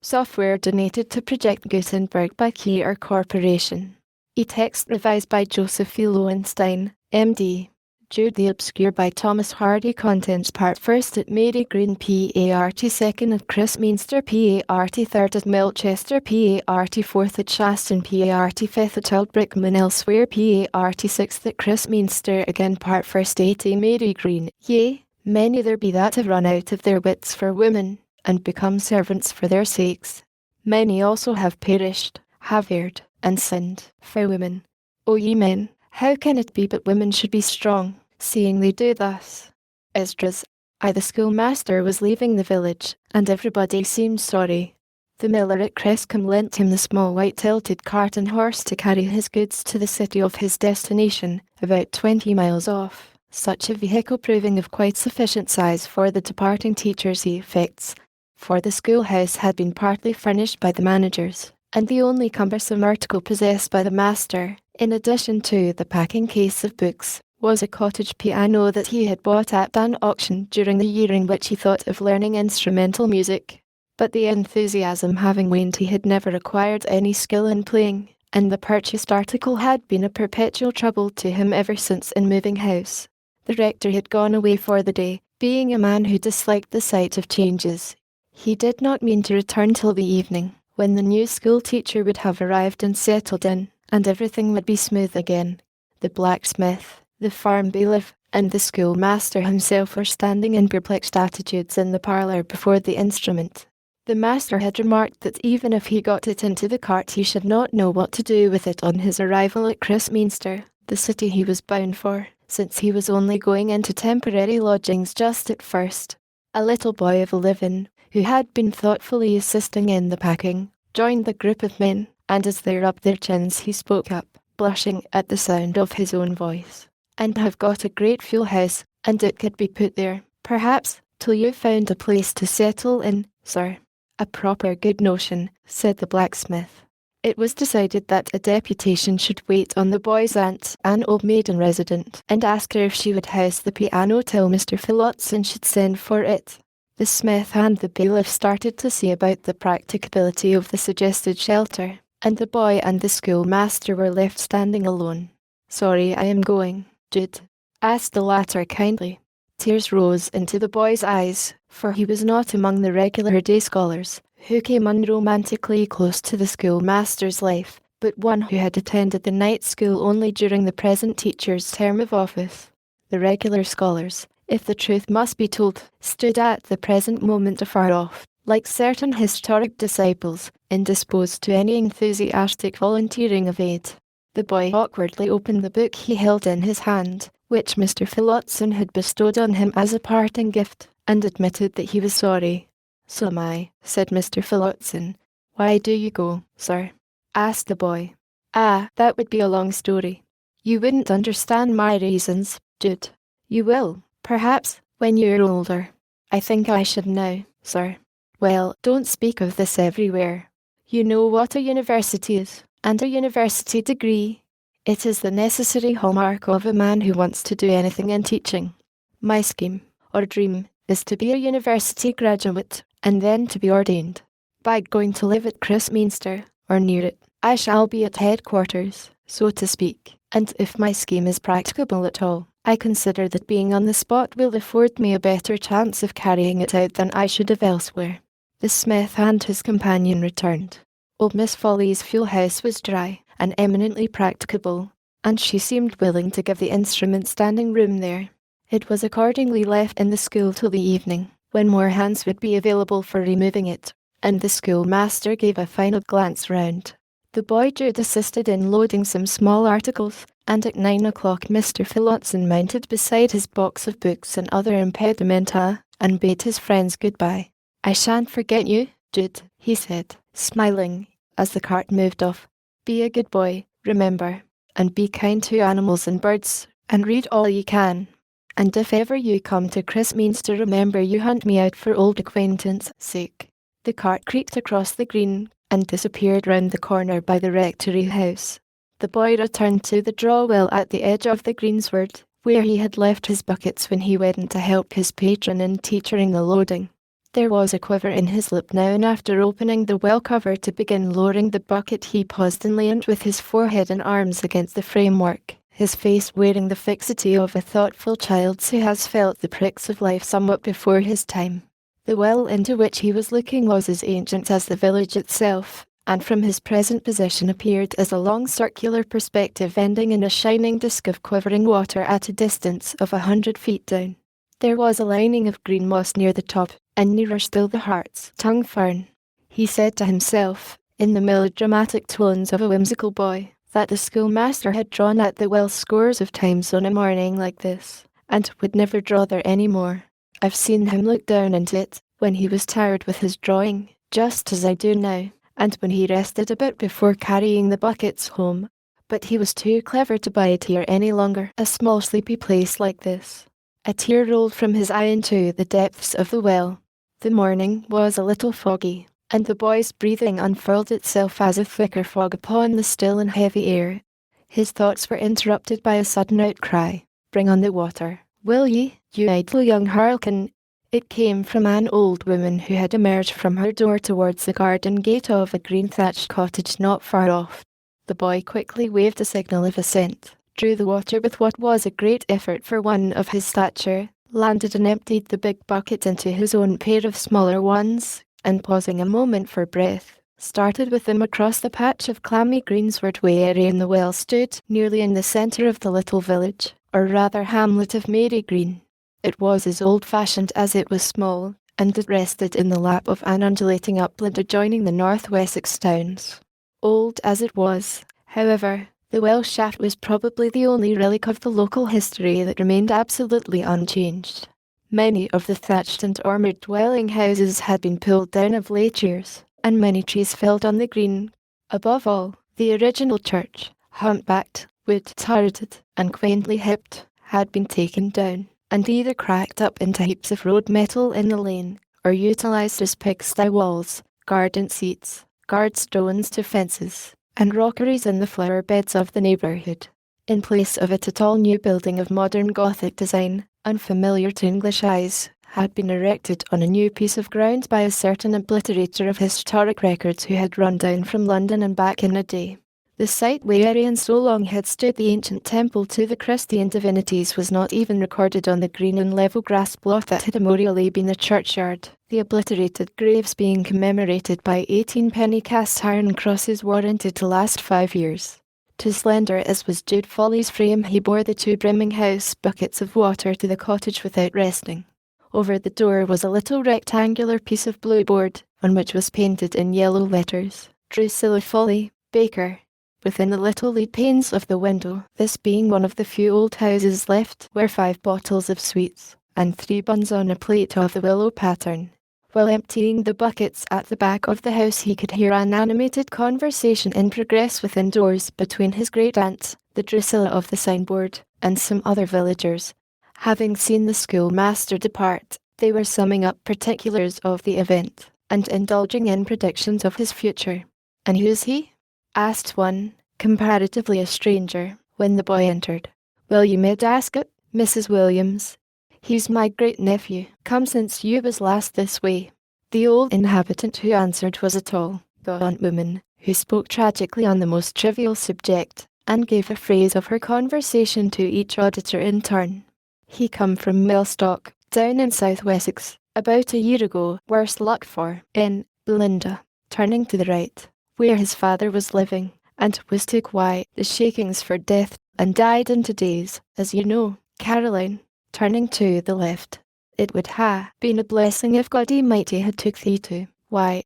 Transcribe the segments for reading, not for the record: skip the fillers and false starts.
Software donated to Project Gutenberg by Kier Corporation. E-text revised by Joseph E. Lowenstein, M.D. Jude the Obscure by Thomas Hardy. Contents Part 1st at Mary Green PART 2nd at Christminster PART 3rd at Melchester PART 4th at Shaston PART 5th at Aldbrickman elsewhere PART 6th at Christminster again Part 1st at Mary Green. Yea, many there be that have run out of their wits for women, and become servants for their sakes. Many also have perished, have erred, and sinned for women. O ye men, how can it be but women should be strong, seeing they do thus? Esdras. The schoolmaster was leaving the village, and everybody seemed sorry. The miller at Crescombe lent him the small white-tilted cart and horse to carry his goods to the city of his destination, about 20 miles off, such a vehicle proving of quite sufficient size for the departing teacher's effects, for the schoolhouse had been partly furnished by the managers, and the only cumbersome article possessed by the master, in addition to the packing case of books, was a cottage piano that he had bought at an auction during the year in which he thought of learning instrumental music. But the enthusiasm having waned, he had never acquired any skill in playing, and the purchased article had been a perpetual trouble to him ever since in moving house. The rector had gone away for the day, being a man who disliked the sight of changes. He did not mean to return till the evening, when the new school teacher would have arrived and settled in, and everything would be smooth again. The blacksmith, the farm bailiff, and the schoolmaster himself were standing in perplexed attitudes in the parlour before the instrument. The master had remarked that even if he got it into the cart he should not know what to do with it on his arrival at Christminster, the city he was bound for, since he was only going into temporary lodgings just at first. A little boy of 11, who had been thoughtfully assisting in the packing, joined the group of men, and as they rubbed their chins he spoke up, blushing at the sound of his own voice. "And have got a great fuel house, and it could be put there, perhaps, till you've found a place to settle in, sir." "A proper good notion," said the blacksmith. It was decided that a deputation should wait on the boy's aunt, an old maiden resident, and ask her if she would house the piano till Mr. Phillotson should send for it. The smith and the bailiff started to see about the practicability of the suggested shelter, and the boy and the schoolmaster were left standing alone. "Sorry I am going, Jude?" asked the latter kindly. Tears rose into the boy's eyes, for he was not among the regular day scholars, who came unromantically close to the schoolmaster's life, but one who had attended the night school only during the present teacher's term of office. The regular scholars, if the truth must be told, stood at the present moment afar off, like certain historic disciples, indisposed to any enthusiastic volunteering of aid. The boy awkwardly opened the book he held in his hand, which Mr. Phillotson had bestowed on him as a parting gift, and admitted that he was sorry. "So am I," said Mr. Phillotson. "Why do you go, sir?" asked the boy. That would be a long story. You wouldn't understand my reasons, Jude. You will, perhaps, when you're older. I think I should now, sir. Well, don't speak of this everywhere. You know what a university is, and a university degree. It is the necessary hallmark of a man who wants to do anything in teaching. My scheme, or dream, is to be a university graduate, and then to be ordained. By going to live at Christminster, or near it, I shall be at headquarters, so to speak, and if my scheme is practicable at all, I consider that being on the spot will afford me a better chance of carrying it out than I should have elsewhere. The smith and his companion returned. Old Miss Folly's fuel house was dry, and eminently practicable, and she seemed willing to give the instrument standing room there. It was accordingly left in the school till the evening, when more hands would be available for removing it, and the schoolmaster gave a final glance round. The boy Jude assisted in loading some small articles, and at 9 o'clock Mr. Phillotson mounted beside his box of books and other impedimenta, and bade his friends goodbye. "I shan't forget you, Jude," he said, smiling, as the cart moved off. "Be a good boy, remember, and be kind to animals and birds, and read all you can. And if ever you come to Christminster, remember you hunt me out for old acquaintance' sake." The cart creaked across the green, and disappeared round the corner by the rectory house. The boy returned to the draw-well at the edge of the greensward, where he had left his buckets when he went to help his patron in teachering the loading. There was a quiver in his lip now, and after opening the well cover to begin lowering the bucket, he paused and leaned with his forehead and arms against the framework, his face wearing the fixity of a thoughtful child who has felt the pricks of life somewhat before his time. The well into which he was looking was as ancient as the village itself, and from his present position appeared as a long circular perspective ending in a shining disk of quivering water at a distance of 100 feet down. There was a lining of green moss near the top, and nearer still the hart's tongue fern. He said to himself, in the melodramatic tones of a whimsical boy, that the schoolmaster had drawn at the well scores of times on a morning like this, and would never draw there any more. I've seen him look down into it, when he was tired with his drawing, just as I do now, and when he rested a bit before carrying the buckets home. But he was too clever to bide here any longer, a small sleepy place like this. A tear rolled from his eye into the depths of the well. The morning was a little foggy, and the boy's breathing unfurled itself as a thicker fog upon the still and heavy air. His thoughts were interrupted by a sudden outcry. "Bring on the water, will ye, you idle young harlequin!" It came from an old woman who had emerged from her door towards the garden gate of a green-thatched cottage not far off. The boy quickly waved a signal of assent, drew the water with what was a great effort for one of his stature, landed and emptied the big bucket into his own pair of smaller ones, and pausing a moment for breath, started with them across the patch of clammy greensward wherein the well stood, nearly in the centre of the little village, or rather hamlet of Mary Green. It was as old-fashioned as it was small, and it rested in the lap of an undulating upland adjoining the North Wessex towns. Old as it was, however, the well shaft was probably the only relic of the local history that remained absolutely unchanged. Many of the thatched and armoured dwelling houses had been pulled down of late years, and many trees felled on the green. Above all, the original church, humpbacked, wood-turreted, and quaintly hipped, had been taken down, and either cracked up into heaps of road metal in the lane, or utilised as pigsty walls, garden seats, guard stones to fences, and rockeries in the flower beds of the neighbourhood. In place of it, a tall new building of modern Gothic design, unfamiliar to English eyes, had been erected on a new piece of ground by a certain obliterator of historic records who had run down from London and back in a day. The site wherein so long had stood the ancient temple to the Christian divinities was not even recorded on the green and level grass plot that had immemorially been the churchyard, the obliterated graves being commemorated by 18-penny cast iron crosses warranted to last 5 years. Too slender as was Jude Foley's frame, he bore the 2 brimming house buckets of water to the cottage without resting. Over the door was a little rectangular piece of blue board, on which was painted in yellow letters, "Drusilla Foley, Baker." Within the little lead panes of the window, this being one of the few old houses left, were 5 bottles of sweets, and 3 buns on a plate of the willow pattern. While emptying the buckets at the back of the house, he could hear an animated conversation in progress within doors between his great-aunt, the Drusilla of the signboard, and some other villagers. Having seen the schoolmaster depart, they were summing up particulars of the event, and indulging in predictions of his future. "And who's he?" asked one, comparatively a stranger, when the boy entered. "Well, you may ask it, Mrs. Williams. He's my great-nephew, come since you was last this way." The old inhabitant who answered was a tall, gaunt woman, who spoke tragically on the most trivial subject, and gave a phrase of her conversation to each auditor in turn. "He come from Mellstock, down in South Wessex, about a year ago, worse luck for, in Belinda," turning to the right, where his father was living, and was took the shakings for death, and died in 2 days, as you know, Caroline, turning to the left. "It would ha' been a blessing if God Almighty had took thee to,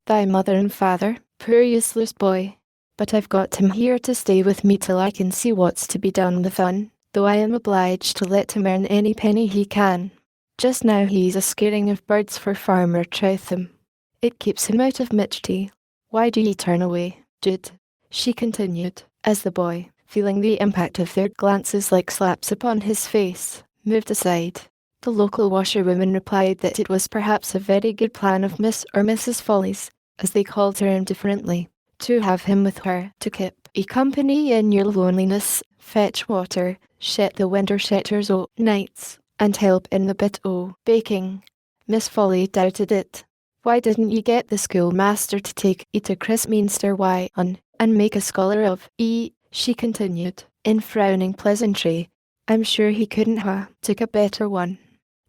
thy mother and father, poor useless boy. But I've got him here to stay with me till I can see what's to be done with un, though I am obliged to let him earn any penny he can. Just now he's a scaring of birds for Farmer Troutham. It keeps him out of Mitchty. Why do ye turn away, Jude?" she continued, as the boy, feeling the impact of their glances like slaps upon his face, moved aside. The local washerwoman replied that it was perhaps a very good plan of Miss or Mrs. Foley's, as they called her indifferently, to have him with her to keep ye company in your loneliness, fetch water, shet the window shutters o' nights, and help in the bit o' baking. Miss Foley doubted it, Why didn't you get the schoolmaster to take E to Christminster and make a scholar of E? She continued, in frowning pleasantry. I'm sure he couldn't ha' took a better one.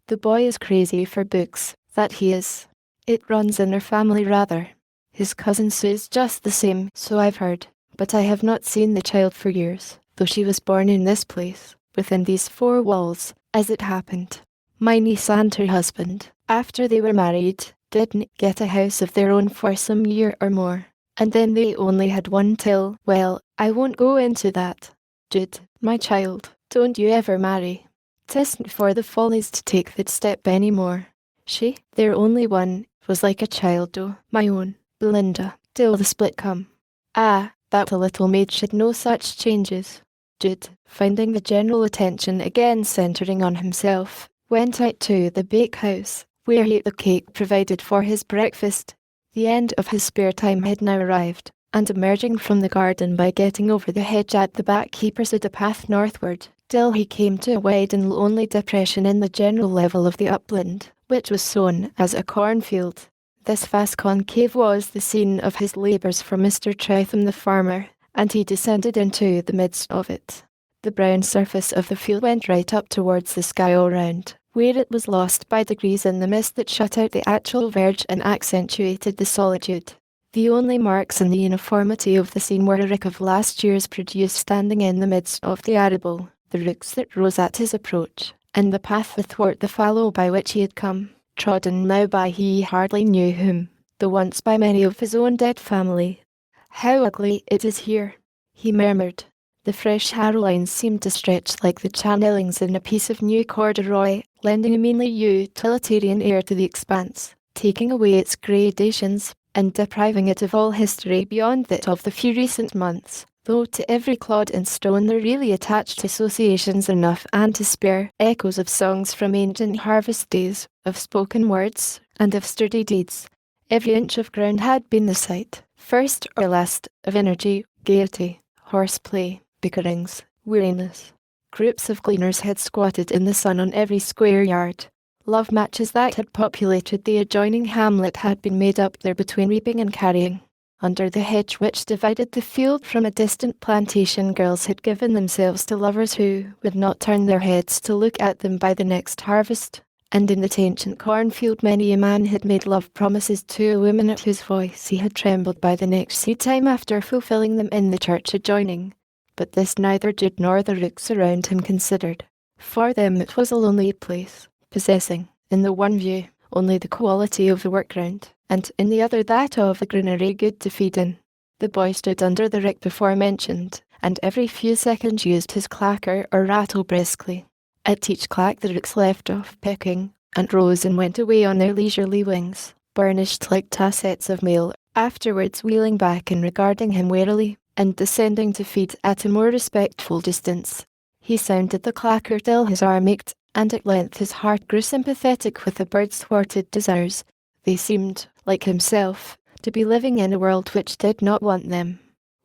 The boy is crazy for books, that he is. It runs in our family rather. His cousin Sue's just the same, so I've heard, but I have not seen the child for years, though she was born in this place, within these four walls, as it happened. My niece and her husband, after they were married, didn't get a house of their own for some year or more, and then they only had one till, well, I won't go into that. Jude, my child, don't you ever marry. 'Tisn't for the Follies to take that step any more. She, their only one, was like a child though, my own, Belinda, till the split come. Ah, that the little maid should know such changes. Jude, finding the general attention again centering on himself, went out to the bakehouse, where he ate the cake provided for his breakfast. The end of his spare time had now arrived, and emerging from the garden by getting over the hedge at the back he pursued a path northward, till he came to a wide and lonely depression in the general level of the upland, which was sown as a cornfield. This vast concave was the scene of his labours for Mr. Tretham the farmer, and he descended into the midst of it. The brown surface of the field went right up towards the sky all round, where it was lost by degrees in the mist that shut out the actual verge and accentuated the solitude. The only marks in the uniformity of the scene were a rick of last year's produce standing in the midst of the arable, the rooks that rose at his approach, and the path athwart the fallow by which he had come, trodden now by he hardly knew whom, though once by many of his own dead family. How ugly it is here, he murmured. The fresh harrow lines seemed to stretch like the channelings in a piece of new corduroy, lending a meanly utilitarian air to the expanse, taking away its gradations, and depriving it of all history beyond that of the few recent months, though to every clod and stone there really attached associations enough and to spare, echoes of songs from ancient harvest days, of spoken words, and of sturdy deeds. Every inch of ground had been the site, first or last, of energy, gaiety, horseplay, bickerings, weariness. Groups of gleaners had squatted in the sun on every square yard. Love matches that had populated the adjoining hamlet had been made up there between reaping and carrying. Under the hedge which divided the field from a distant plantation, girls had given themselves to lovers who would not turn their heads to look at them by the next harvest. And in that ancient cornfield many a man had made love promises to a woman at whose voice he had trembled by the next seed time after fulfilling them in the church adjoining. But this neither Jude nor the rooks around him considered. For them it was a lonely place, possessing, in the one view, only the quality of the workground, and in the other that of a granary good to feed in. The boy stood under the rick before mentioned, and every few seconds used his clacker or rattle briskly. At each clack the rooks left off pecking, and rose and went away on their leisurely wings, burnished like tassets of mail, afterwards wheeling back and regarding him warily, and descending to feed at a more respectful distance. He sounded the clacker till his arm ached, and at length his heart grew sympathetic with the bird's thwarted desires. They seemed, like himself, to be living in a world which did not want them.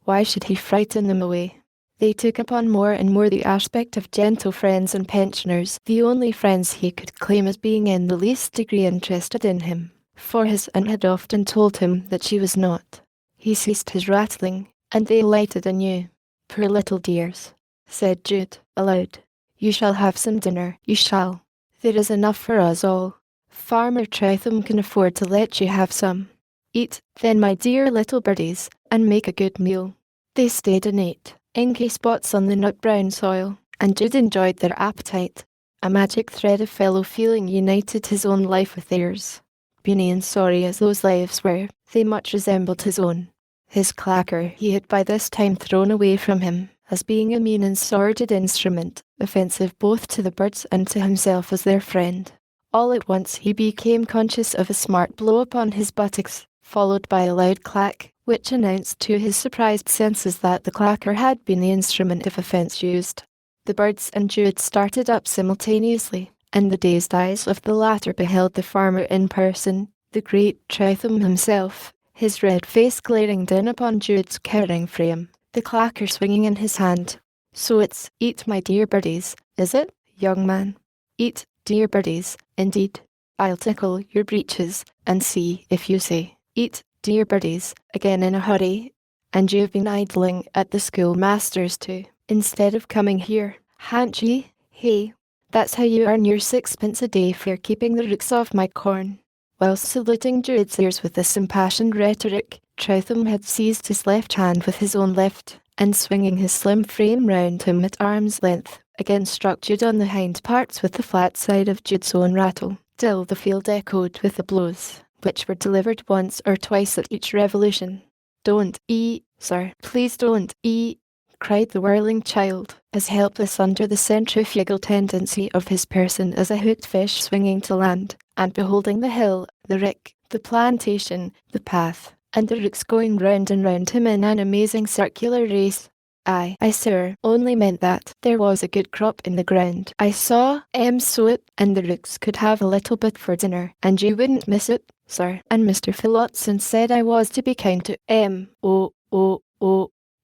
Why should he frighten them away? They took upon more and more the aspect of gentle friends and pensioners, the only friends he could claim as being in the least degree interested in him, for his aunt had often told him that she was not. He ceased his rattling, and they lighted anew. Poor little dears, said Jude, aloud. You shall have some dinner, you shall. There is enough for us all. Farmer Tretham can afford to let you have some. Eat, then, my dear little birdies, and make a good meal. They stayed and ate, inky spots on the nut-brown soil, and Jude enjoyed their appetite. A magic thread of fellow feeling united his own life with theirs. Puny and sorry as those lives were, they much resembled his own. His clacker he had by this time thrown away from him, as being a mean and sordid instrument, offensive both to the birds and to himself as their friend. All at once he became conscious of a smart blow upon his buttocks, followed by a loud clack, which announced to his surprised senses that the clacker had been the instrument of offence used. The birds and Jude started up simultaneously, and the dazed eyes of the latter beheld the farmer in person, the great Tretham himself, his red face glaring down upon Jude's cowering frame, the clacker swinging in his hand. So it's, eat my dear birdies, is it, young man? Eat, dear birdies, indeed. I'll tickle your breeches, and see if you say, "Eat, dear birdies," again in a hurry. And you've been idling at the schoolmaster's too, instead of coming here, han't ye? Hey, that's how you earn your 6 pence a day for keeping the rooks off my corn. Whilst saluting Jude's ears with this impassioned rhetoric, Trowtham had seized his left hand with his own left, and swinging his slim frame round him at arm's length, again struck Jude on the hind parts with the flat side of Jude's own rattle, till the field echoed with the blows, which were delivered once or twice at each revolution. "Don't eat, sir, please don't eat," cried the whirling child, as helpless under the centrifugal tendency of his person as a hooked fish swinging to land, and beholding the hill, the rick, the plantation, the path, and the rooks going round and round him in an amazing circular race. I sir, only meant that there was a good crop in the ground. I saw sow it, and the rooks could have a little bit for dinner, and you wouldn't miss it, sir. And Mr. Phillotson said I was to be kind to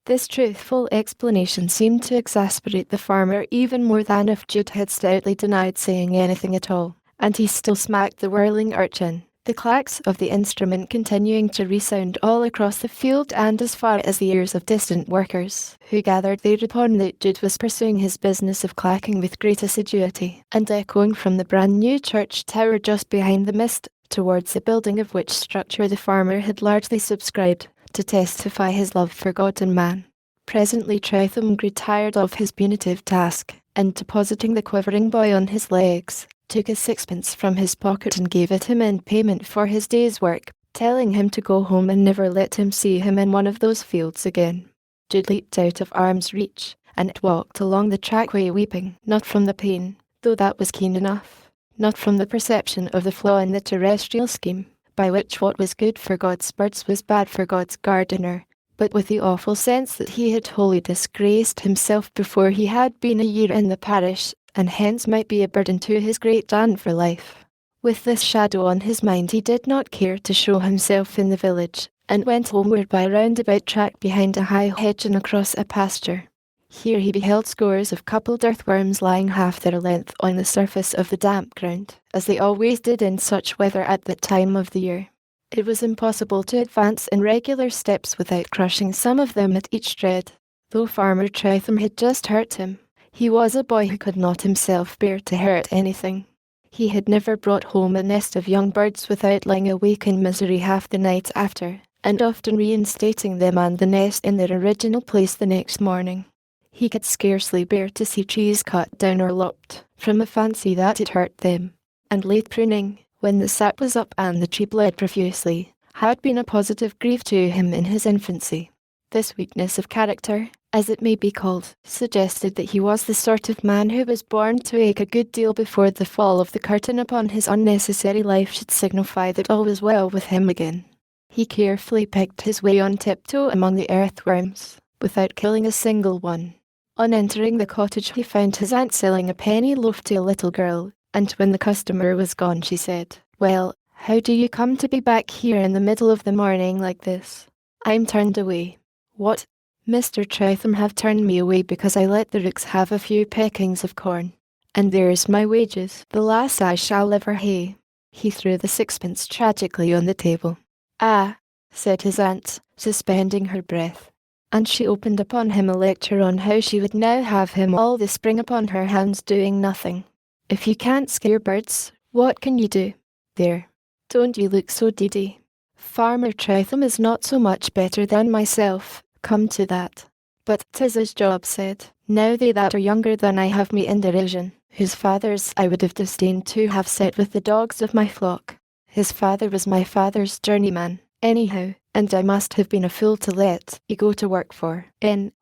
This truthful explanation seemed to exasperate the farmer even more than if Jude had stoutly denied saying anything at all, and he still smacked the whirling urchin, the clacks of the instrument continuing to resound all across the field and as far as the ears of distant workers, who gathered thereupon that Jude was pursuing his business of clacking with great assiduity, and echoing from the brand new church tower just behind the mist, towards the building of which structure the farmer had largely subscribed, to testify his love for God and man. Presently Trowtham grew tired of his punitive task, and depositing the quivering boy on his legs, took a 6 pence from his pocket and gave it him in payment for his day's work, telling him to go home and never let him see him in one of those fields again. Jude leaped out of arm's reach, and walked along the trackway weeping, not from the pain, though that was keen enough, not from the perception of the flaw in the terrestrial scheme, by which what was good for God's birds was bad for God's gardener, but with the awful sense that he had wholly disgraced himself before he had been a year in the parish, and hence might be a burden to his great aunt for life. With this shadow on his mind he did not care to show himself in the village, and went homeward by a roundabout track behind a high hedge and across a pasture. Here he beheld scores of coupled earthworms lying half their length on the surface of the damp ground, as they always did in such weather at that time of the year. It was impossible to advance in regular steps without crushing some of them at each tread. Though Farmer Trowtham had just hurt him, he was a boy who could not himself bear to hurt anything. He had never brought home a nest of young birds without lying awake in misery half the night after, and often reinstating them and the nest in their original place the next morning. He could scarcely bear to see trees cut down or lopped, from a fancy that it hurt them, and late pruning, when the sap was up and the tree bled profusely, had been a positive grief to him in his infancy. This weakness of character, as it may be called, suggested that he was the sort of man who was born to ache a good deal before the fall of the curtain upon his unnecessary life should signify that all was well with him again. He carefully picked his way on tiptoe among the earthworms, without killing a single one. On entering the cottage he found his aunt selling a penny loaf to a little girl, and when the customer was gone she said, "Well, how do you come to be back here in the middle of the morning like this? I'm turned away." "What? Mr. Trowtham have turned me away because I let the rooks have a few peckings of corn. And there's my wages, the last I shall ever hae." He threw the 6 pence tragically on the table. "Ah," said his aunt, suspending her breath. And she opened upon him a lecture on how she would now have him all the spring upon her hands doing nothing. "If you can't scare birds, what can you do? There, don't you look so deedy. Farmer Trowtham is not so much better than myself, come to that. But 'tis his job said, now they that are younger than I have me in derision, whose fathers I would have disdained to have set with the dogs of my flock. His father was my father's journeyman, anyhow, and I must have been a fool to let ye go to work for,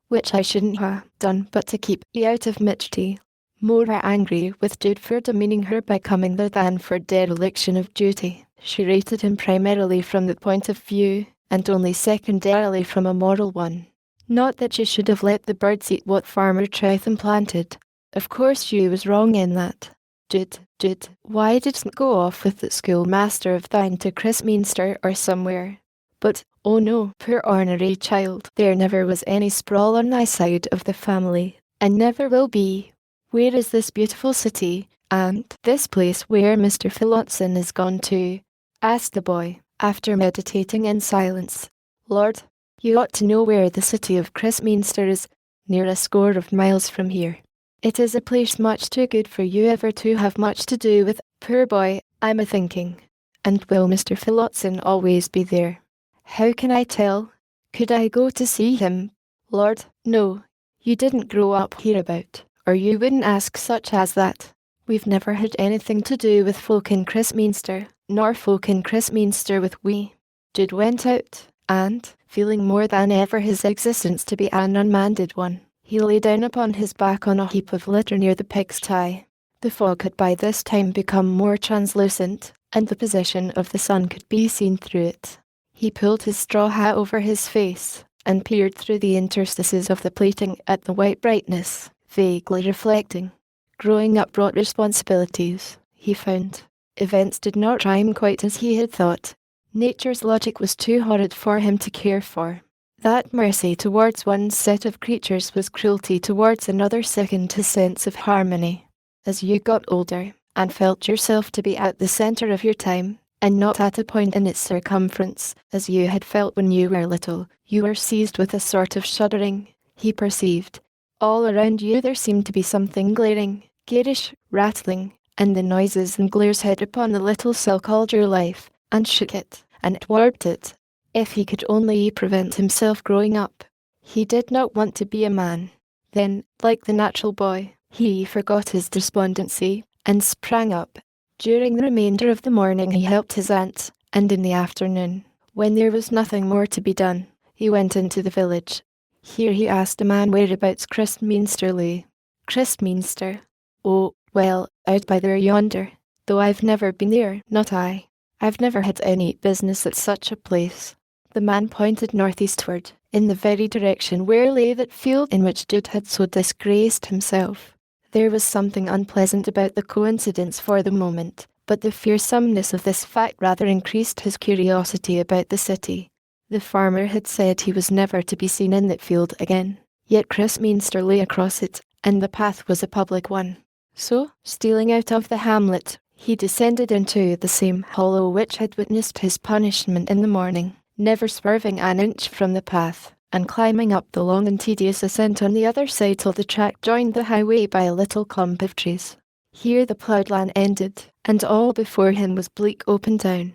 which I shouldn't ha' done but to keep ye out of Mitchty." More angry with Jude for demeaning her by coming there than for dereliction of duty, she rated him primarily from the point of view, and only secondarily from a moral one. Not that she should have let the birds eat what Farmer Trowtham planted. Of course she was wrong in that. Jude, why didst go off with the schoolmaster of thine to Christminster or somewhere? But, oh no, poor ornery child, there never was any sprawl on thy side of the family, and never will be. Where is this beautiful city, "And this place where Mr. Phillotson is gone to?" asked the boy, after meditating in silence. "Lord, you ought to know where the city of Christminster is, near a score of miles from here. It is a place much too good for you ever to have much to do with, poor boy, I'm a-thinking. And will Mr. Phillotson always be there?" "How can I tell? Could I go to see him?" "Lord, no. You didn't grow up hereabout, or you wouldn't ask such as that. We've never had anything to do with folk in Christminster, nor folk in Christminster with we." Jude went out, and, feeling more than ever his existence to be an unmanned one, he lay down upon his back on a heap of litter near the pigsty. The fog had by this time become more translucent, and the position of the sun could be seen through it. He pulled his straw hat over his face, and peered through the interstices of the plating at the white brightness, vaguely reflecting. Growing up brought responsibilities, he found. Events did not rhyme quite as he had thought. Nature's logic was too horrid for him to care for. That mercy towards one set of creatures was cruelty towards another sickened his sense of harmony. As you got older, and felt yourself to be at the centre of your time, and not at a point in its circumference, as you had felt when you were little, you were seized with a sort of shuddering, he perceived. All around you there seemed to be something glaring, garish, rattling, and the noises and glares hit upon the little cell called your life, and shook it, and warped it. If he could only prevent himself growing up. He did not want to be a man. Then, like the natural boy, he forgot his despondency, and sprang up. During the remainder of the morning he helped his aunt, and in the afternoon, when there was nothing more to be done, he went into the village. Here he asked a man whereabouts Christminster lay. "Christminster? Oh, well, out by there yonder, though I've never been there, not I. I've never had any business at such a place." The man pointed northeastward, in the very direction where lay that field in which Jude had so disgraced himself. There was something unpleasant about the coincidence for the moment, but the fearsomeness of this fact rather increased his curiosity about the city. The farmer had said he was never to be seen in that field again, yet Christminster lay across it, and the path was a public one. So, stealing out of the hamlet, he descended into the same hollow which had witnessed his punishment in the morning, never swerving an inch from the path, and climbing up the long and tedious ascent on the other side till the track joined the highway by a little clump of trees. Here the ploughed land ended, and all before him was bleak open down.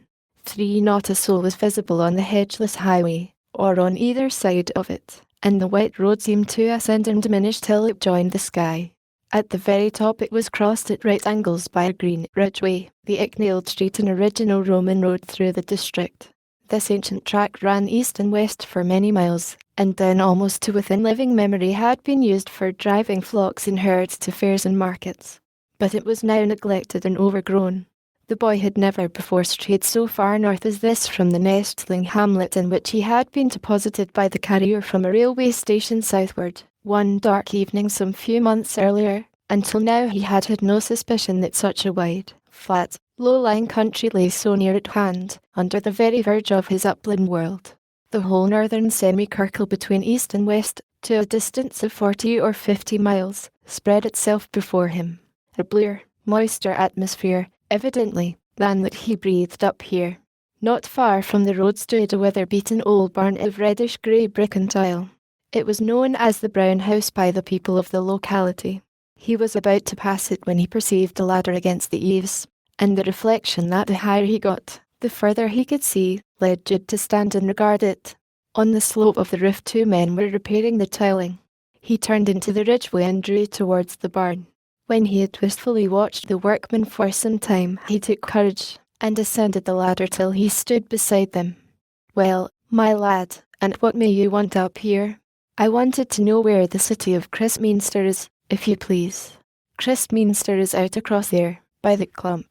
Not a soul was visible on the hedgeless highway, or on either side of it, and the white road seemed to ascend and diminish till it joined the sky. At the very top it was crossed at right angles by a green ridgeway, the Icknield Street, an original Roman road through the district. This ancient track ran east and west for many miles, and then almost to within living memory had been used for driving flocks and herds to fairs and markets. But it was now neglected and overgrown. The boy had never before strayed so far north as this from the nestling hamlet in which he had been deposited by the carrier from a railway station southward, one dark evening some few months earlier. Until now he had had no suspicion that such a wide, flat, low-lying country lay so near at hand, under the very verge of his upland world. The whole northern semicircle between east and west, to a distance of 40 or 50 miles, spread itself before him. A bluer, moister atmosphere, evidently, than that he breathed up here. Not far from the road stood a weather-beaten old barn of reddish-grey brick and tile. It was known as the Brown House by the people of the locality. He was about to pass it when he perceived a ladder against the eaves, and the reflection that the higher he got, the further he could see, led Jude to stand and regard it. On the slope of the roof 2 men were repairing the tiling. He turned into the ridgeway and drew towards the barn. When he had wistfully watched the workmen for some time, he took courage, and ascended the ladder till he stood beside them. "Well, my lad, and what may you want up here?" "I wanted to know where the city of Christminster is, if you please." "Christminster is out across there, by the clump.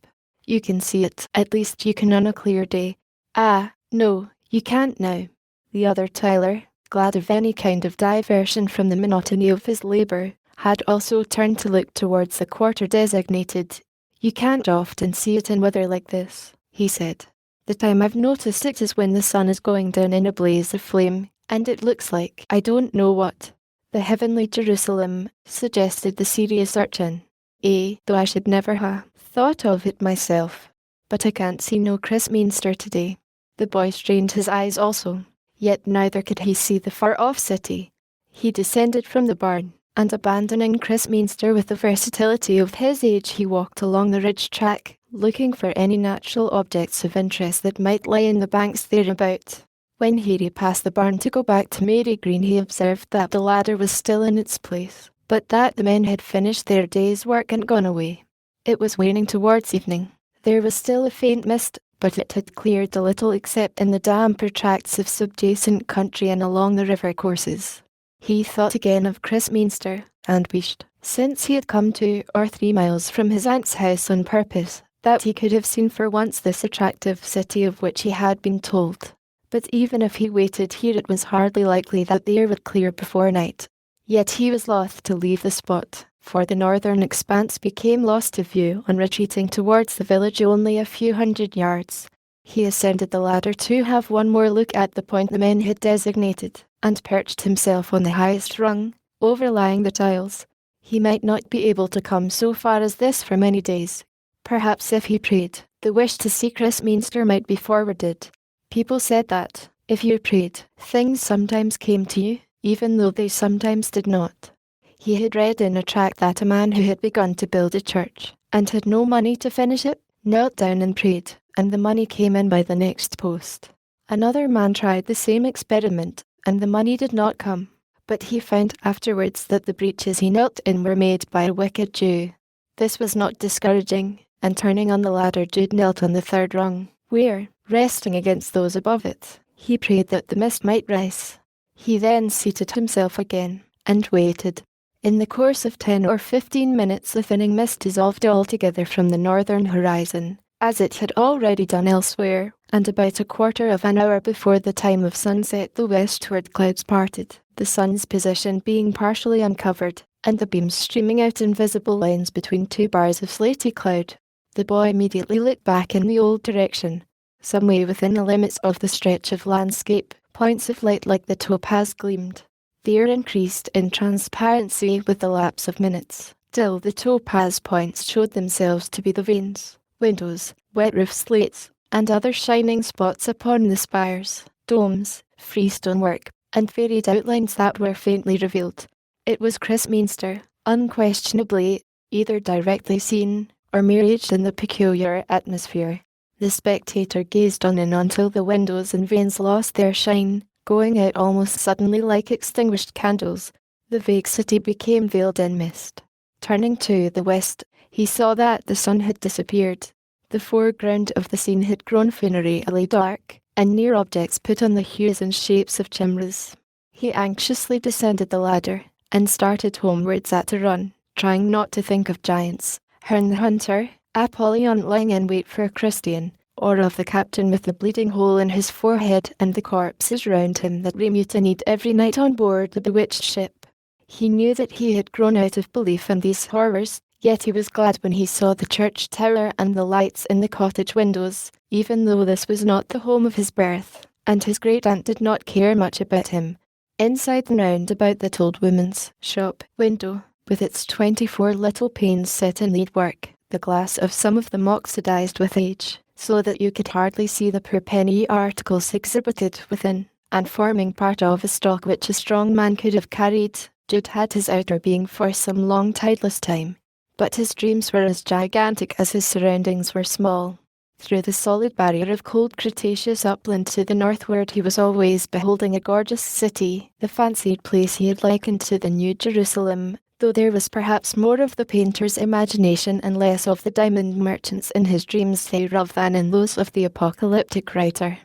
You can see it, at least you can on a clear day." "Ah, no, you can't now." The other Tyler, glad of any kind of diversion from the monotony of his labour, had also turned to look towards the quarter designated. "You can't often see it in weather like this," he said. "The time I've noticed it is when the sun is going down in a blaze of flame, and it looks like I don't know what." "The heavenly Jerusalem," suggested the serious urchin. Though I should never ha' thought of it myself. But I can't see no Christminster today. The boy strained his eyes also, yet neither could he see the far-off city. He descended from the barn, and abandoning Christminster with the versatility of his age, he walked along the ridge track, looking for any natural objects of interest that might lie in the banks thereabout. When he repassed the barn to go back to Mary Green, he observed that the ladder was still in its place, but that the men had finished their day's work and gone away. It was waning towards evening. There was still a faint mist, but it had cleared a little except in the damper tracts of subjacent country and along the river courses. He thought again of Christminster, and wished, since he had come 2 or 3 miles from his aunt's house on purpose, that he could have seen for once this attractive city of which he had been told. But even if he waited here, it was hardly likely that the air would clear before night. Yet he was loth to leave the spot, for the northern expanse became lost to view on retreating towards the village only a few hundred yards. He ascended the ladder to have one more look at the point the men had designated, and perched himself on the highest rung, overlying the tiles. He might not be able to come so far as this for many days. Perhaps if he prayed, the wish to see Christminster might be forwarded. People said that, if you prayed, things sometimes came to you, even though they sometimes did not. He had read in a tract that a man who had begun to build a church, and had no money to finish it, knelt down and prayed, and the money came in by the next post. Another man tried the same experiment, and the money did not come, but he found afterwards that the breaches he knelt in were made by a wicked Jew. This was not discouraging, and turning on the ladder, Jude knelt on the 3rd rung, where, resting against those above it, he prayed that the mist might rise. He then seated himself again, and waited. In the course of 10 or 15 minutes the thinning mist dissolved altogether from the northern horizon, as it had already done elsewhere, and about a quarter of an hour before the time of sunset the westward clouds parted, the sun's position being partially uncovered, and the beams streaming out in visible lines between 2 bars of slaty cloud. The boy immediately looked back in the old direction. Some way within the limits of the stretch of landscape, points of light like the topaz gleamed. The air increased in transparency with the lapse of minutes, till the topaz points showed themselves to be the vanes, windows, wet roof slates, and other shining spots upon the spires, domes, freestone work, and varied outlines that were faintly revealed. It was Christminster, unquestionably, either directly seen, or merged in the peculiar atmosphere. The spectator gazed on and on till the windows and vanes lost their shine, going out almost suddenly like extinguished candles. The vague city became veiled in mist. Turning to the west, he saw that the sun had disappeared. The foreground of the scene had grown funereally dark, and near objects put on the hues and shapes of chimneys. He anxiously descended the ladder, and started homewards at a run, trying not to think of giants, Herne the Hunter, Apollyon lying in wait for Christian, or of the captain with the bleeding hole in his forehead and the corpses round him that remutinied every night on board the bewitched ship. He knew that he had grown out of belief in these horrors, yet he was glad when he saw the church tower and the lights in the cottage windows, even though this was not the home of his birth, and his great-aunt did not care much about him. Inside and round about that old woman's shop window, with its 24 little panes set in needwork, the glass of some of them oxidized with age, so that you could hardly see the poor penny articles exhibited within, and forming part of a stock which a strong man could have carried, Jude had his outer being for some long tideless time. But his dreams were as gigantic as his surroundings were small. Through the solid barrier of cold Cretaceous upland to the northward he was always beholding a gorgeous city, the fancied place he had likened to the New Jerusalem, though there was perhaps more of the painter's imagination and less of the diamond merchants in his dreams thereof than in those of the apocalyptic writer.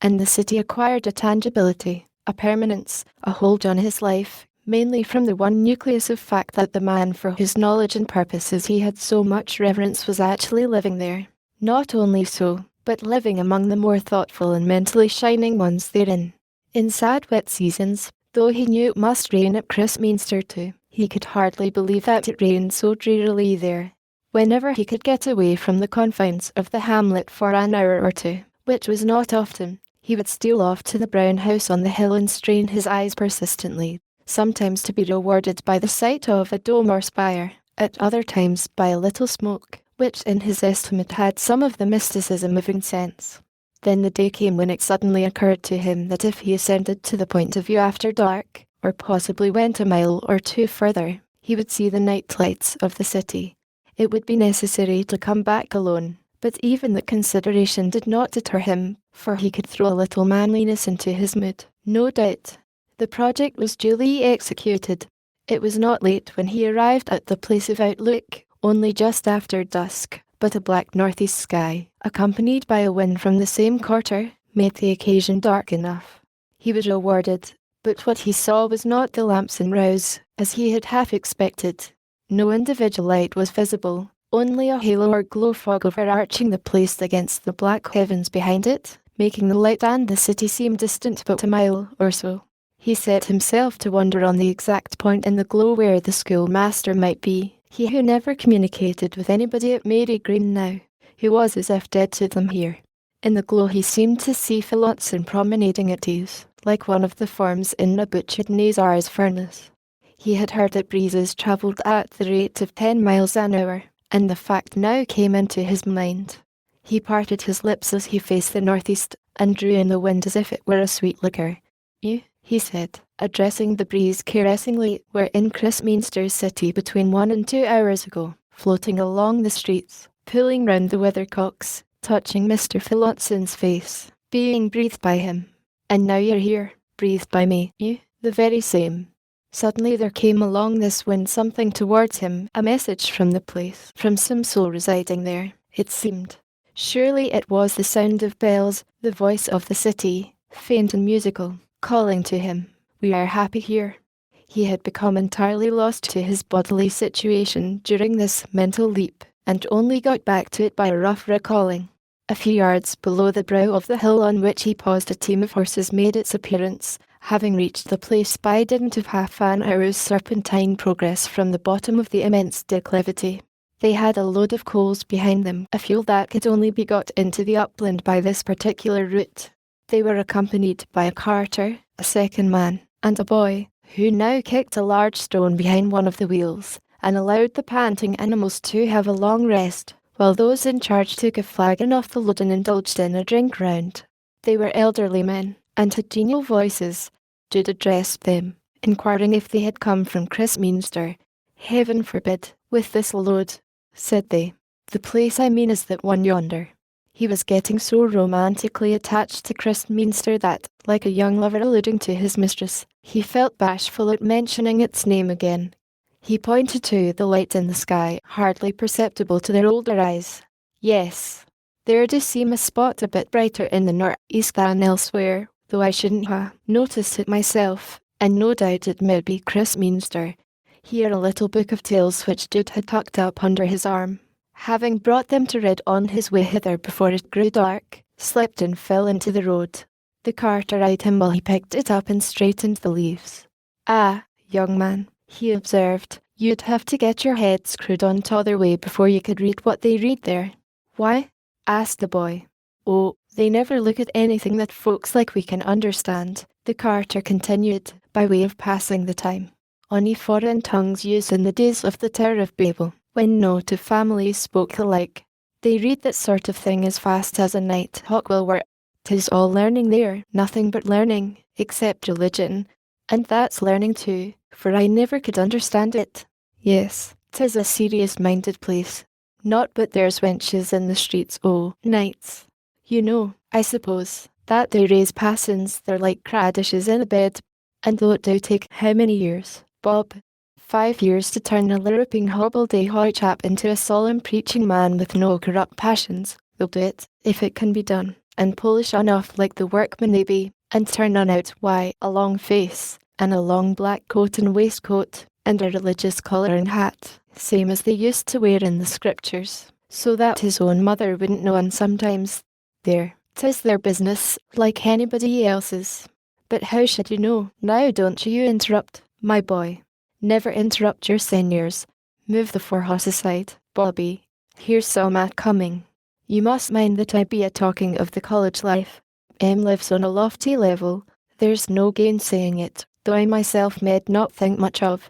And the city acquired a tangibility, a permanence, a hold on his life, mainly from the one nucleus of fact that the man for whose knowledge and purposes he had so much reverence was actually living there. Not only so, but living among the more thoughtful and mentally shining ones therein. In sad wet seasons, though he knew it must rain at Christminster too, he could hardly believe that it rained so drearily there. Whenever he could get away from the confines of the hamlet for an hour or two, which was not often, he would steal off to the brown house on the hill and strain his eyes persistently, sometimes to be rewarded by the sight of a dome or spire, at other times by a little smoke, which in his estimate had some of the mysticism of incense. Then the day came when it suddenly occurred to him that if he ascended to the point of view after dark, or possibly went a mile or two further, he would see the night lights of the city. It would be necessary to come back alone, but even that consideration did not deter him, for he could throw a little manliness into his mood. No doubt, the project was duly executed. It was not late when he arrived at the place of outlook, only just after dusk, but a black northeast sky, accompanied by a wind from the same quarter, made the occasion dark enough. He was rewarded, but what he saw was not the lamps and rows, as he had half expected. No individual light was visible, only a halo or glow fog overarching the place against the black heavens behind it, making the light and the city seem distant but a mile or so. He set himself to wonder on the exact point in the glow where the schoolmaster might be, he who never communicated with anybody at Mary Green now. He was as if dead to them here. In the glow he seemed to see Phillotson promenading at ease, like one of the forms in a butchered Nazar's furnace. He had heard that breezes travelled at the rate of 10 miles an hour, and the fact now came into his mind. He parted his lips as he faced the northeast, and drew in the wind as if it were a sweet liquor. "You," he said, addressing the breeze caressingly, "were in Christminster City between 1 and 2 hours ago, floating along the streets, pulling round the weathercocks, touching Mr. Phillotson's face, being breathed by him. And now you're here, breathed by me, you, the very same." Suddenly there came along this wind something towards him, a message from the place, from some soul residing there, it seemed. Surely it was the sound of bells, the voice of the city, faint and musical, calling to him, "We are happy here." He had become entirely lost to his bodily situation during this mental leap, and only got back to it by a rough recalling. A few yards below the brow of the hill on which he paused, a team of horses made its appearance, having reached the place by dint of half an hour's serpentine progress from the bottom of the immense declivity. They had a load of coals behind them, a fuel that could only be got into the upland by this particular route. They were accompanied by a carter, a second man, and a boy, who now kicked a large stone behind one of the wheels, and allowed the panting animals to have a long rest, while those in charge took a flagon off the load and indulged in a drink round. They were elderly men, and had genial voices. Jude addressed them, inquiring if they had come from Christminster. "Heaven forbid, with this load," said they. "The place I mean is that one yonder." He was getting so romantically attached to Christminster that, like a young lover alluding to his mistress, he felt bashful at mentioning its name again. He pointed to the light in the sky, hardly perceptible to their older eyes. "Yes, there does seem a spot a bit brighter in the north-east than elsewhere, though I shouldn't ha' noticed it myself, and no doubt it may be Christminster." Here a little book of tales which Jude had tucked up under his arm, having brought them to read on his way hither before it grew dark, slipped and fell into the road. The carter eyed him while he picked it up and straightened the leaves. "Ah, young man," he observed, "you'd have to get your head screwed on t'other way before you could read what they read there." "Why?" asked the boy. "Oh, they never look at anything that folks like we can understand," the carter continued, by way of passing the time. "Ony foreign tongues used in the days of the Tower of Babel, when no two families spoke alike. They read that sort of thing as fast as a night hawk will work. 'Tis all learning there, nothing but learning, except religion, and that's learning too, for I never could understand it. Yes, 'tis a serious-minded place. Not but there's wenches in the streets o' nights. You know, I suppose, that they raise passons, they're like cradishes in a bed, and though it do take how many years, Bob? 5 years to turn a lirruping hobble-day-hoy chap into a solemn preaching man with no corrupt passions, they'll do it, if it can be done, and polish on off like the workmen they be, and turn on out, why, a long face, and a long black coat and waistcoat, and a religious collar and hat, same as they used to wear in the scriptures, so that his own mother wouldn't know, and sometimes, there, 'tis their business, like anybody else's. But how should you know? Now don't you interrupt, my boy. Never interrupt your seniors. Move the 4 horse aside, Bobby. Here's some mat coming. You must mind that I be a-talking of the college life. Lives on a lofty level, there's no gainsaying it, though I myself med not think much of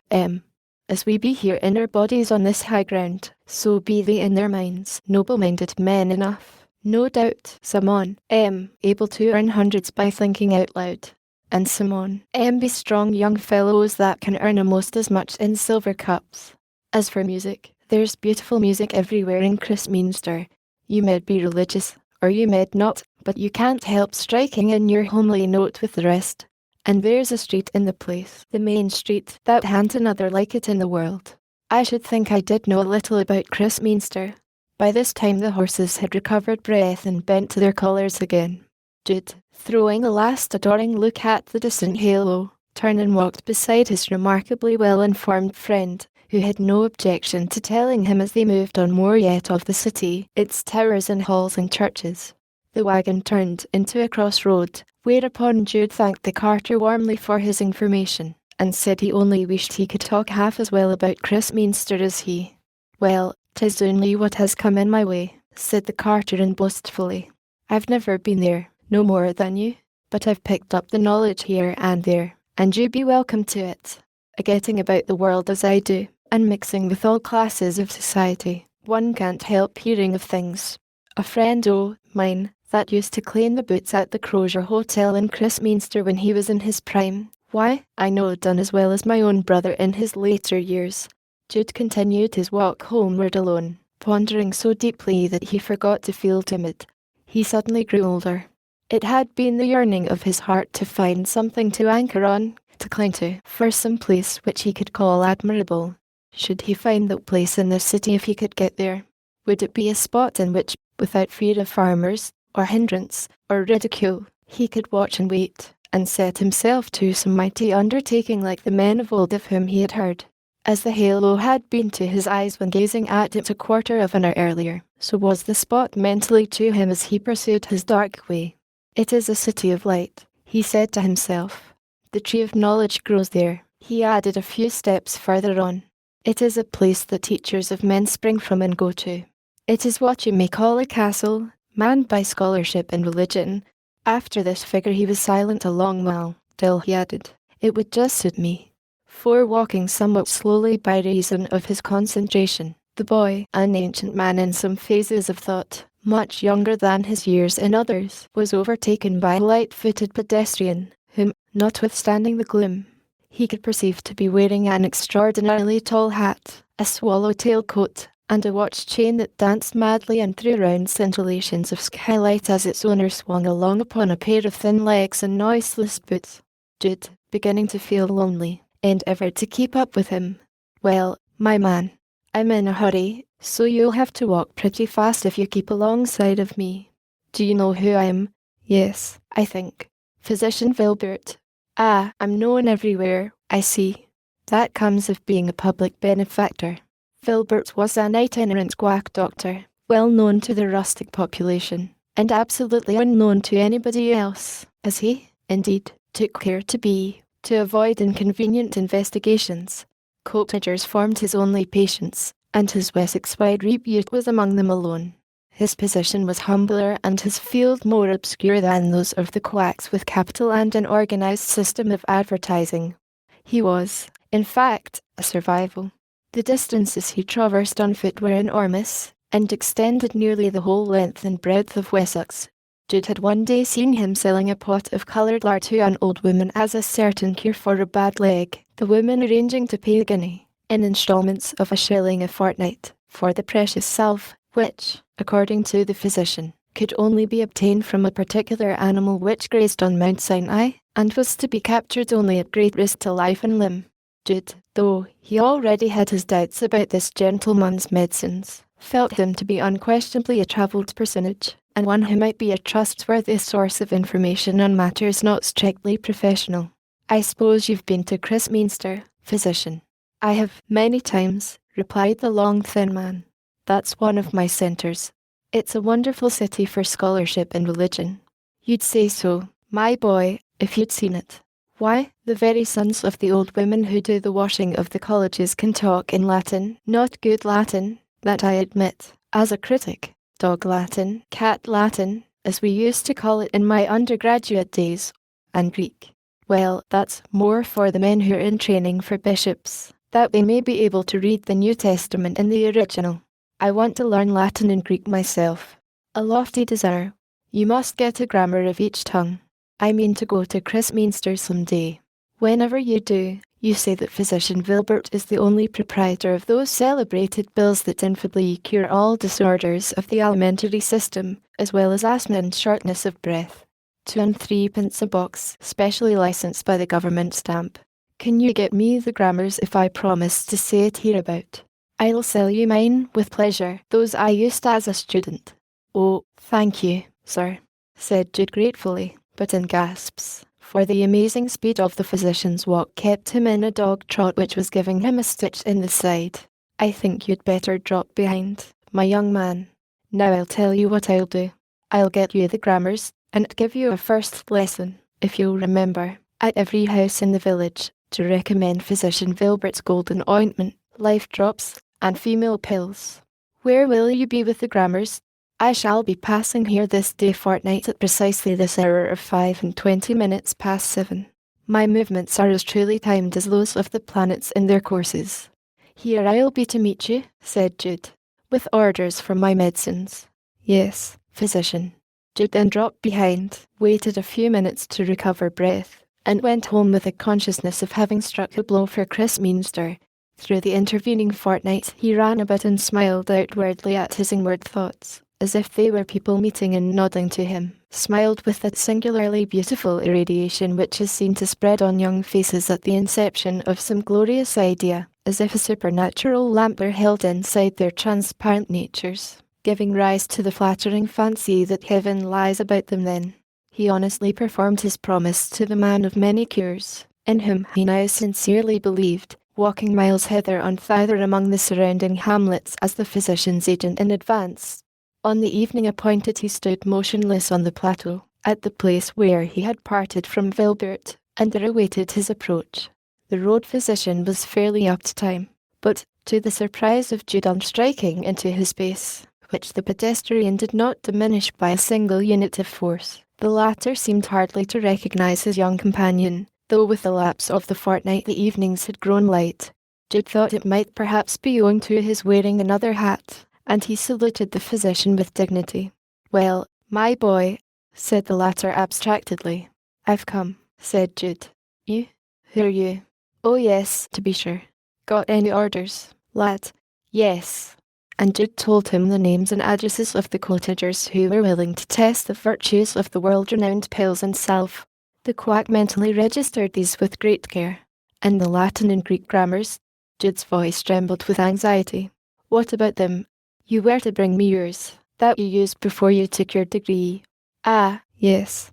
As we be here in our bodies on this high ground, so be they in their minds noble-minded men enough, no doubt, Simon, able to earn hundreds by thinking out loud. And Simon, be strong young fellows that can earn almost as much in silver cups. As for music, there's beautiful music everywhere in Christminster. You may be religious, or you may not, but you can't help striking in your homely note with the rest. And there's a street in the place, the main street, that han't another like it in the world. I should think I did know a little about Christminster. By this time the horses had recovered breath and bent to their collars again. Jude, throwing a last adoring look at the distant halo, turned and walked beside his remarkably well-informed friend, who had no objection to telling him as they moved on more yet of the city, its towers and halls and churches. The wagon turned into a crossroad, whereupon Jude thanked the carter warmly for his information, and said he only wished he could talk half as well about Christminster as he. Well, 'tis only what has come in my way, said the carter boastfully. I've never been there, no more than you, but I've picked up the knowledge here and there, and you be welcome to it. A-getting about the world as I do, and mixing with all classes of society, one can't help hearing of things. A friend o' mine, that used to clean the boots at the Crozier Hotel in Christminster when he was in his prime, why, I know done as well as my own brother in his later years. Jude continued his walk homeward alone, pondering so deeply that he forgot to feel timid. He suddenly grew older. It had been the yearning of his heart to find something to anchor on, to cling to, for some place which he could call admirable. Should he find that place in the city if he could get there? Would it be a spot in which, without fear of farmers, or hindrance, or ridicule, he could watch and wait, and set himself to some mighty undertaking like the men of old of whom he had heard? As the halo had been to his eyes when gazing at it a quarter of an hour earlier, so was the spot mentally to him as he pursued his dark way. It is a city of light, he said to himself. The tree of knowledge grows there, he added a few steps further on. It is a place the teachers of men spring from and go to. It is what you may call a castle, manned by scholarship and religion. After this figure he was silent a long while, till he added, it would just suit me. For walking somewhat slowly by reason of his concentration, the boy, an ancient man in some phases of thought, much younger than his years in others, was overtaken by a light-footed pedestrian, whom, notwithstanding the gloom, he could perceive to be wearing an extraordinarily tall hat, a swallow-tail coat, and a watch chain that danced madly and threw round scintillations of skylight as its owner swung along upon a pair of thin legs and noiseless boots. Jude, beginning to feel lonely, endeavoured to keep up with him. Well, my man, I'm in a hurry, so you'll have to walk pretty fast if you keep alongside of me. Do you know who I am? Yes, I think. Physician Vilbert. Ah, I'm known everywhere, I see. That comes of being a public benefactor. Vilbert was an itinerant quack doctor, well known to the rustic population, and absolutely unknown to anybody else, as he, indeed, took care to be, to avoid inconvenient investigations. Cottagers formed his only patients, and his Wessex-wide repute was among them alone. His position was humbler and his field more obscure than those of the quacks with capital and an organised system of advertising. He was, in fact, a survival. The distances he traversed on foot were enormous, and extended nearly the whole length and breadth of Wessex. Jude had one day seen him selling a pot of coloured lard to an old woman as a certain cure for a bad leg, the woman arranging to pay a guinea, in instalments of £1 a fortnight, for the precious salve, which, according to the physician, could only be obtained from a particular animal which grazed on Mount Sinai, and was to be captured only at great risk to life and limb. Jude, though he already had his doubts about this gentleman's medicines, felt him to be unquestionably a travelled personage, and one who might be a trustworthy source of information on matters not strictly professional. I suppose you've been to Christminster, physician? I have, many times, replied the long thin man. That's one of my centres. It's a wonderful city for scholarship and religion. You'd say so, my boy, if you'd seen it. Why, the very sons of the old women who do the washing of the colleges can talk in Latin, not good Latin, that I admit, as a critic, dog Latin, cat Latin, as we used to call it in my undergraduate days, and Greek. Well, that's more for the men who are in training for bishops. that they may be able to read the New Testament in the original. I want to learn Latin and Greek myself. A lofty desire. You must get a grammar of each tongue. I mean to go to Christminster some day. Whenever you do, you say that Physician Vilbert is the only proprietor of those celebrated pills that infallibly cure all disorders of the alimentary system, as well as asthma and shortness of breath. 2 and 3 pence a box, specially licensed by the government stamp. Can you get me the grammars if I promise to say it hereabout? I'll sell you mine with pleasure, those I used as a student. Oh, thank you, sir, said Jude gratefully, but in gasps, for the amazing speed of the physician's walk kept him in a dog trot which was giving him a stitch in the side. I think you'd better drop behind, my young man. Now I'll tell you what I'll do. I'll get you the grammars, and give you a first lesson, if you'll remember, at every house in the village, to recommend Physician Vilbert's golden ointment, life drops, and female pills. Where will you be with the grammars? I shall be passing here this day fortnight at precisely this hour of 25 past 7. My movements are as truly timed as those of the planets in their courses. Here I'll be to meet you, said Jude, with orders for my medicines. Yes, physician. Jude then dropped behind, waited a few minutes to recover breath, and went home with the consciousness of having struck a blow for Christminster. Through the intervening fortnight he ran about and smiled outwardly at his inward thoughts, as if they were people meeting and nodding to him, smiled with that singularly beautiful irradiation which is seen to spread on young faces at the inception of some glorious idea, as if a supernatural lamp were held inside their transparent natures, giving rise to the flattering fancy that heaven lies about them then. He honestly performed his promise to the man of many cures, in whom he now sincerely believed, walking miles hither and thither among the surrounding hamlets as the physician's agent in advance. On the evening appointed he stood motionless on the plateau, at the place where he had parted from Vilbert, and there awaited his approach. The road physician was fairly up to time, but, to the surprise of Jude on striking into his space, which the pedestrian did not diminish by a single unit of force, the latter seemed hardly to recognize his young companion, though with the lapse of the fortnight the evenings had grown light. Jude thought it might perhaps be owing to his wearing another hat, and he saluted the physician with dignity. Well, my boy, said the latter abstractedly. I've come, said Jude. You? Who are you? Oh yes, to be sure. Got any orders, lad? Yes. And Jude told him the names and addresses of the cottagers who were willing to test the virtues of the world-renowned pills and salve. The quack mentally registered these with great care. And the Latin and Greek grammars? Jude's voice trembled with anxiety. What about them? You were to bring me yours, that you used before you took your degree. Ah, yes.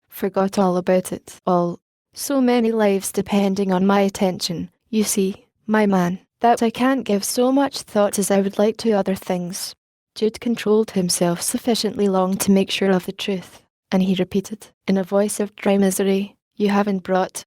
Forgot all about it, all. So many lives depending on my attention, you see, my man, that I can't give so much thought as I would like to other things. Jude controlled himself sufficiently long to make sure of the truth, and he repeated, in a voice of dry misery, You haven't brought,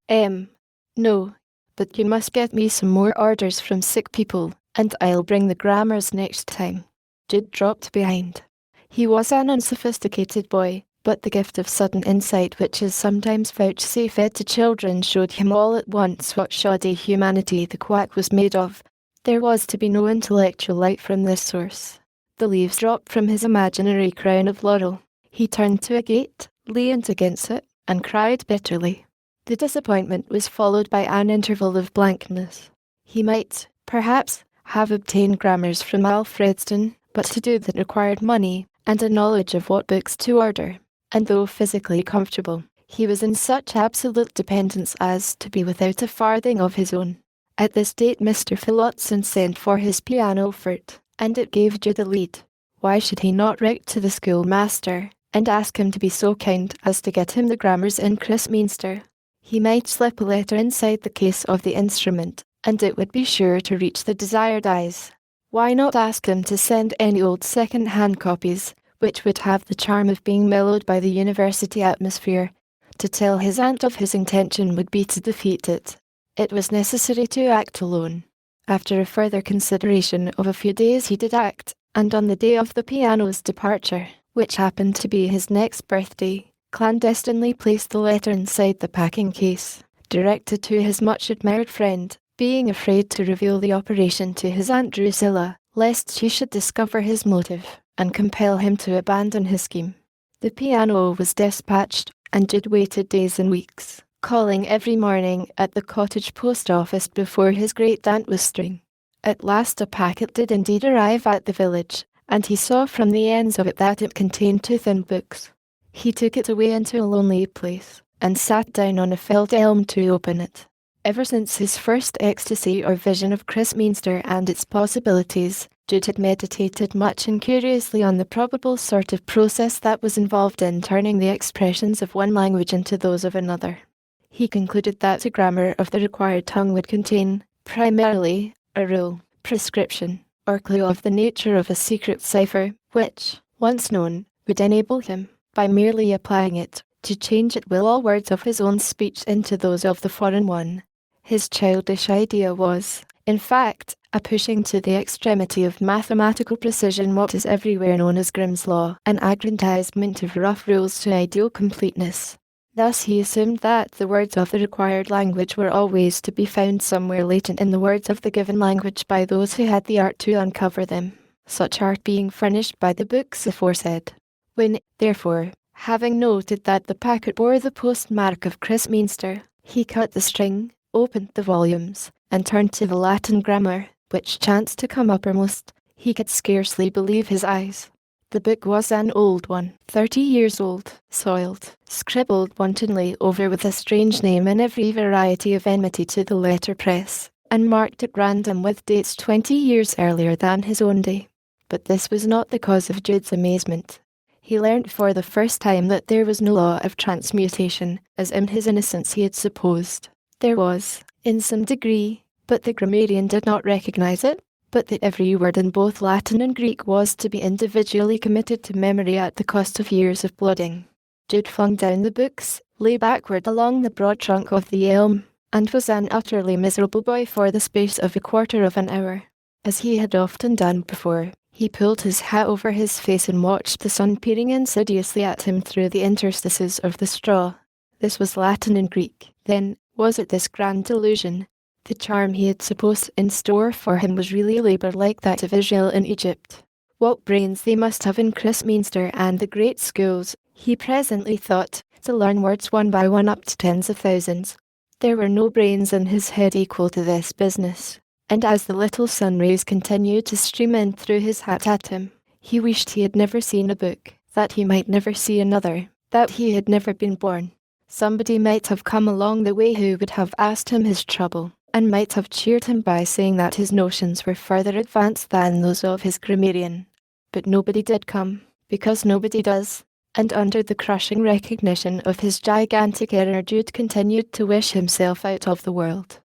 No, but you must get me some more orders from sick people, and I'll bring the grammars next time. Jude dropped behind. He was an unsophisticated boy, but the gift of sudden insight which is sometimes vouchsafed to children showed him all at once what shoddy humanity the quack was made of. There was to be no intellectual light from this source. The leaves dropped from his imaginary crown of laurel. He turned to a gate, leaned against it, and cried bitterly. The disappointment was followed by an interval of blankness. He might, perhaps, have obtained grammars from Alfredston, but to do that required money, and a knowledge of what books to order, and though physically comfortable, he was in such absolute dependence as to be without a farthing of his own. At this date Mr. Phillotson sent for his pianoforte, and it gave Jude a lead. Why should he not write to the schoolmaster, and ask him to be so kind as to get him the grammars in Christminster? He might slip a letter inside the case of the instrument, and it would be sure to reach the desired eyes. Why not ask him to send any old second-hand copies, which would have the charm of being mellowed by the university atmosphere? To tell his aunt of his intention would be to defeat it. It was necessary to act alone. After a further consideration of a few days he did act, and on the day of the piano's departure, which happened to be his next birthday, clandestinely placed the letter inside the packing case, directed to his much-admired friend, being afraid to reveal the operation to his Aunt Drusilla, lest she should discover his motive, and compel him to abandon his scheme. The piano was dispatched, and Jude waited days and weeks, calling every morning at the cottage post office before his great-aunt was stirring. At last a packet did indeed arrive at the village, and he saw from the ends of it that it contained 2 thin books. He took it away into a lonely place, and sat down on a felled elm to open it. Ever since his first ecstasy or vision of Christminster and its possibilities, Jude had meditated much and curiously on the probable sort of process that was involved in turning the expressions of one language into those of another. He concluded that the grammar of the required tongue would contain, primarily, a rule, prescription, or clue of the nature of a secret cipher, which, once known, would enable him, by merely applying it, to change at will all words of his own speech into those of the foreign one. His childish idea was, in fact, a pushing to the extremity of mathematical precision what is everywhere known as Grimm's Law, an aggrandizement of rough rules to ideal completeness. Thus he assumed that the words of the required language were always to be found somewhere latent in the words of the given language by those who had the art to uncover them, such art being furnished by the books aforesaid. When, therefore, having noted that the packet bore the postmark of Christminster, he cut the string, opened the volumes, and turned to the Latin grammar, which chanced to come uppermost. He could scarcely believe his eyes. The book was an old one, 30 years old, soiled, scribbled wantonly over with a strange name and every variety of enmity to the letterpress, and marked at random with dates 20 years earlier than his own day. But this was not the cause of Jude's amazement. He learnt for the first time that there was no law of transmutation, as in his innocence he had supposed. There was, in some degree, but the grammarian did not recognize it, but that every word in both Latin and Greek was to be individually committed to memory at the cost of years of blooding. Jude flung down the books, lay backward along the broad trunk of the elm, and was an utterly miserable boy for the space of a quarter of an hour. As he had often done before, he pulled his hat over his face and watched the sun peering insidiously at him through the interstices of the straw. This was Latin and Greek. Then, was it this grand delusion? The charm he had supposed in store for him was really labour like that of Israel in Egypt. What brains they must have in Christminster and the great schools, he presently thought, to learn words one by one up to tens of thousands. There were no brains in his head equal to this business, and as the little sun rays continued to stream in through his hat at him, he wished he had never seen a book, that he might never see another, that he had never been born. Somebody might have come along the way who would have asked him his trouble, and might have cheered him by saying that his notions were further advanced than those of his grammarian. But nobody did come, because nobody does, and under the crushing recognition of his gigantic error Jude continued to wish himself out of the world.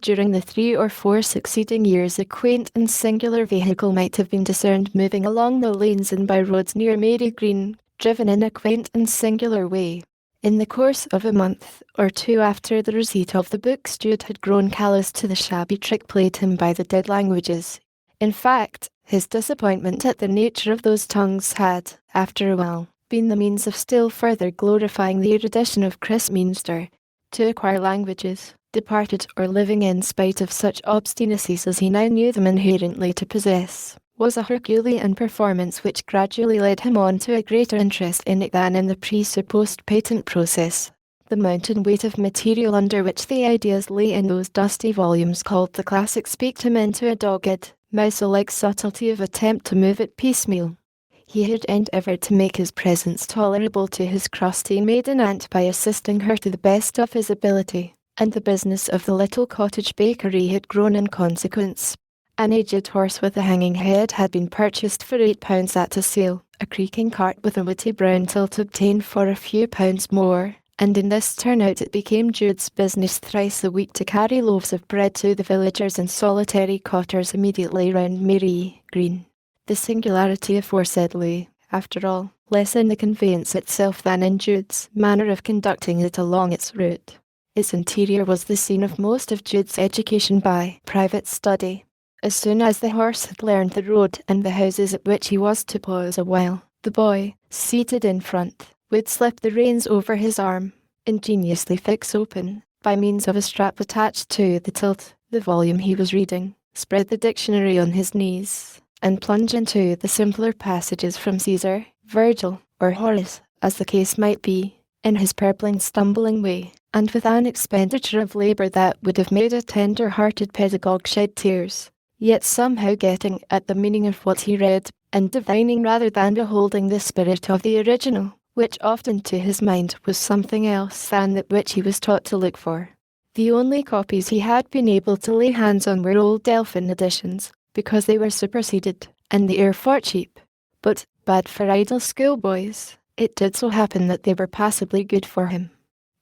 During the 3 or 4 succeeding years a quaint and singular vehicle might have been discerned moving along the lanes and by roads near Mary Green, driven in a quaint and singular way. In the course of a month or 2 after the receipt of the books, Jude had grown callous to the shabby trick played him by the dead languages. In fact, his disappointment at the nature of those tongues had, after a while, been the means of still further glorifying the erudition of Christminster. To acquire languages, departed or living in spite of such obstinacies as he now knew them inherently to possess, was a Herculean performance which gradually led him on to a greater interest in it than in the presupposed patent process. The mountain weight of material under which the ideas lay in those dusty volumes called the classics piqued him into a dogged, mouse-like subtlety of attempt to move it piecemeal. He had endeavoured to make his presence tolerable to his crusty maiden aunt by assisting her to the best of his ability, and the business of the little cottage bakery had grown in consequence. An aged horse with a hanging head had been purchased for £8 at a sale, a creaking cart with a witty brown tilt obtained for a few pounds more, and in this turnout it became Jude's business thrice a week to carry loaves of bread to the villagers in solitary cotters immediately round Mary Green. The singularity aforesaid lay, after all, less in the conveyance itself than in Jude's manner of conducting it along its route. Its interior was the scene of most of Jude's education by private study. As soon as the horse had learned the road and the houses at which he was to pause a while, the boy, seated in front, would slip the reins over his arm, ingeniously fix open, by means of a strap attached to the tilt, the volume he was reading, spread the dictionary on his knees, and plunged into the simpler passages from Caesar, Virgil, or Horace, as the case might be, in his purpling, stumbling way, and with an expenditure of labour that would have made a tender-hearted pedagogue shed tears, yet somehow getting at the meaning of what he read, and divining rather than beholding the spirit of the original, which often to his mind was something else than that which he was taught to look for. The only copies he had been able to lay hands on were old Delphin editions, because they were superseded, and the air cheap. But, bad for idle schoolboys, it did so happen that they were passably good for him.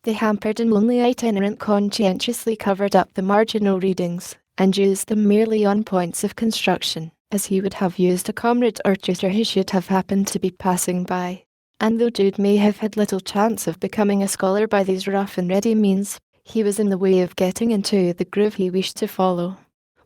The hampered and lonely itinerant conscientiously covered up the marginal readings, and used them merely on points of construction, as he would have used a comrade or tutor who should have happened to be passing by. And though Jude may have had little chance of becoming a scholar by these rough and ready means, he was in the way of getting into the groove he wished to follow.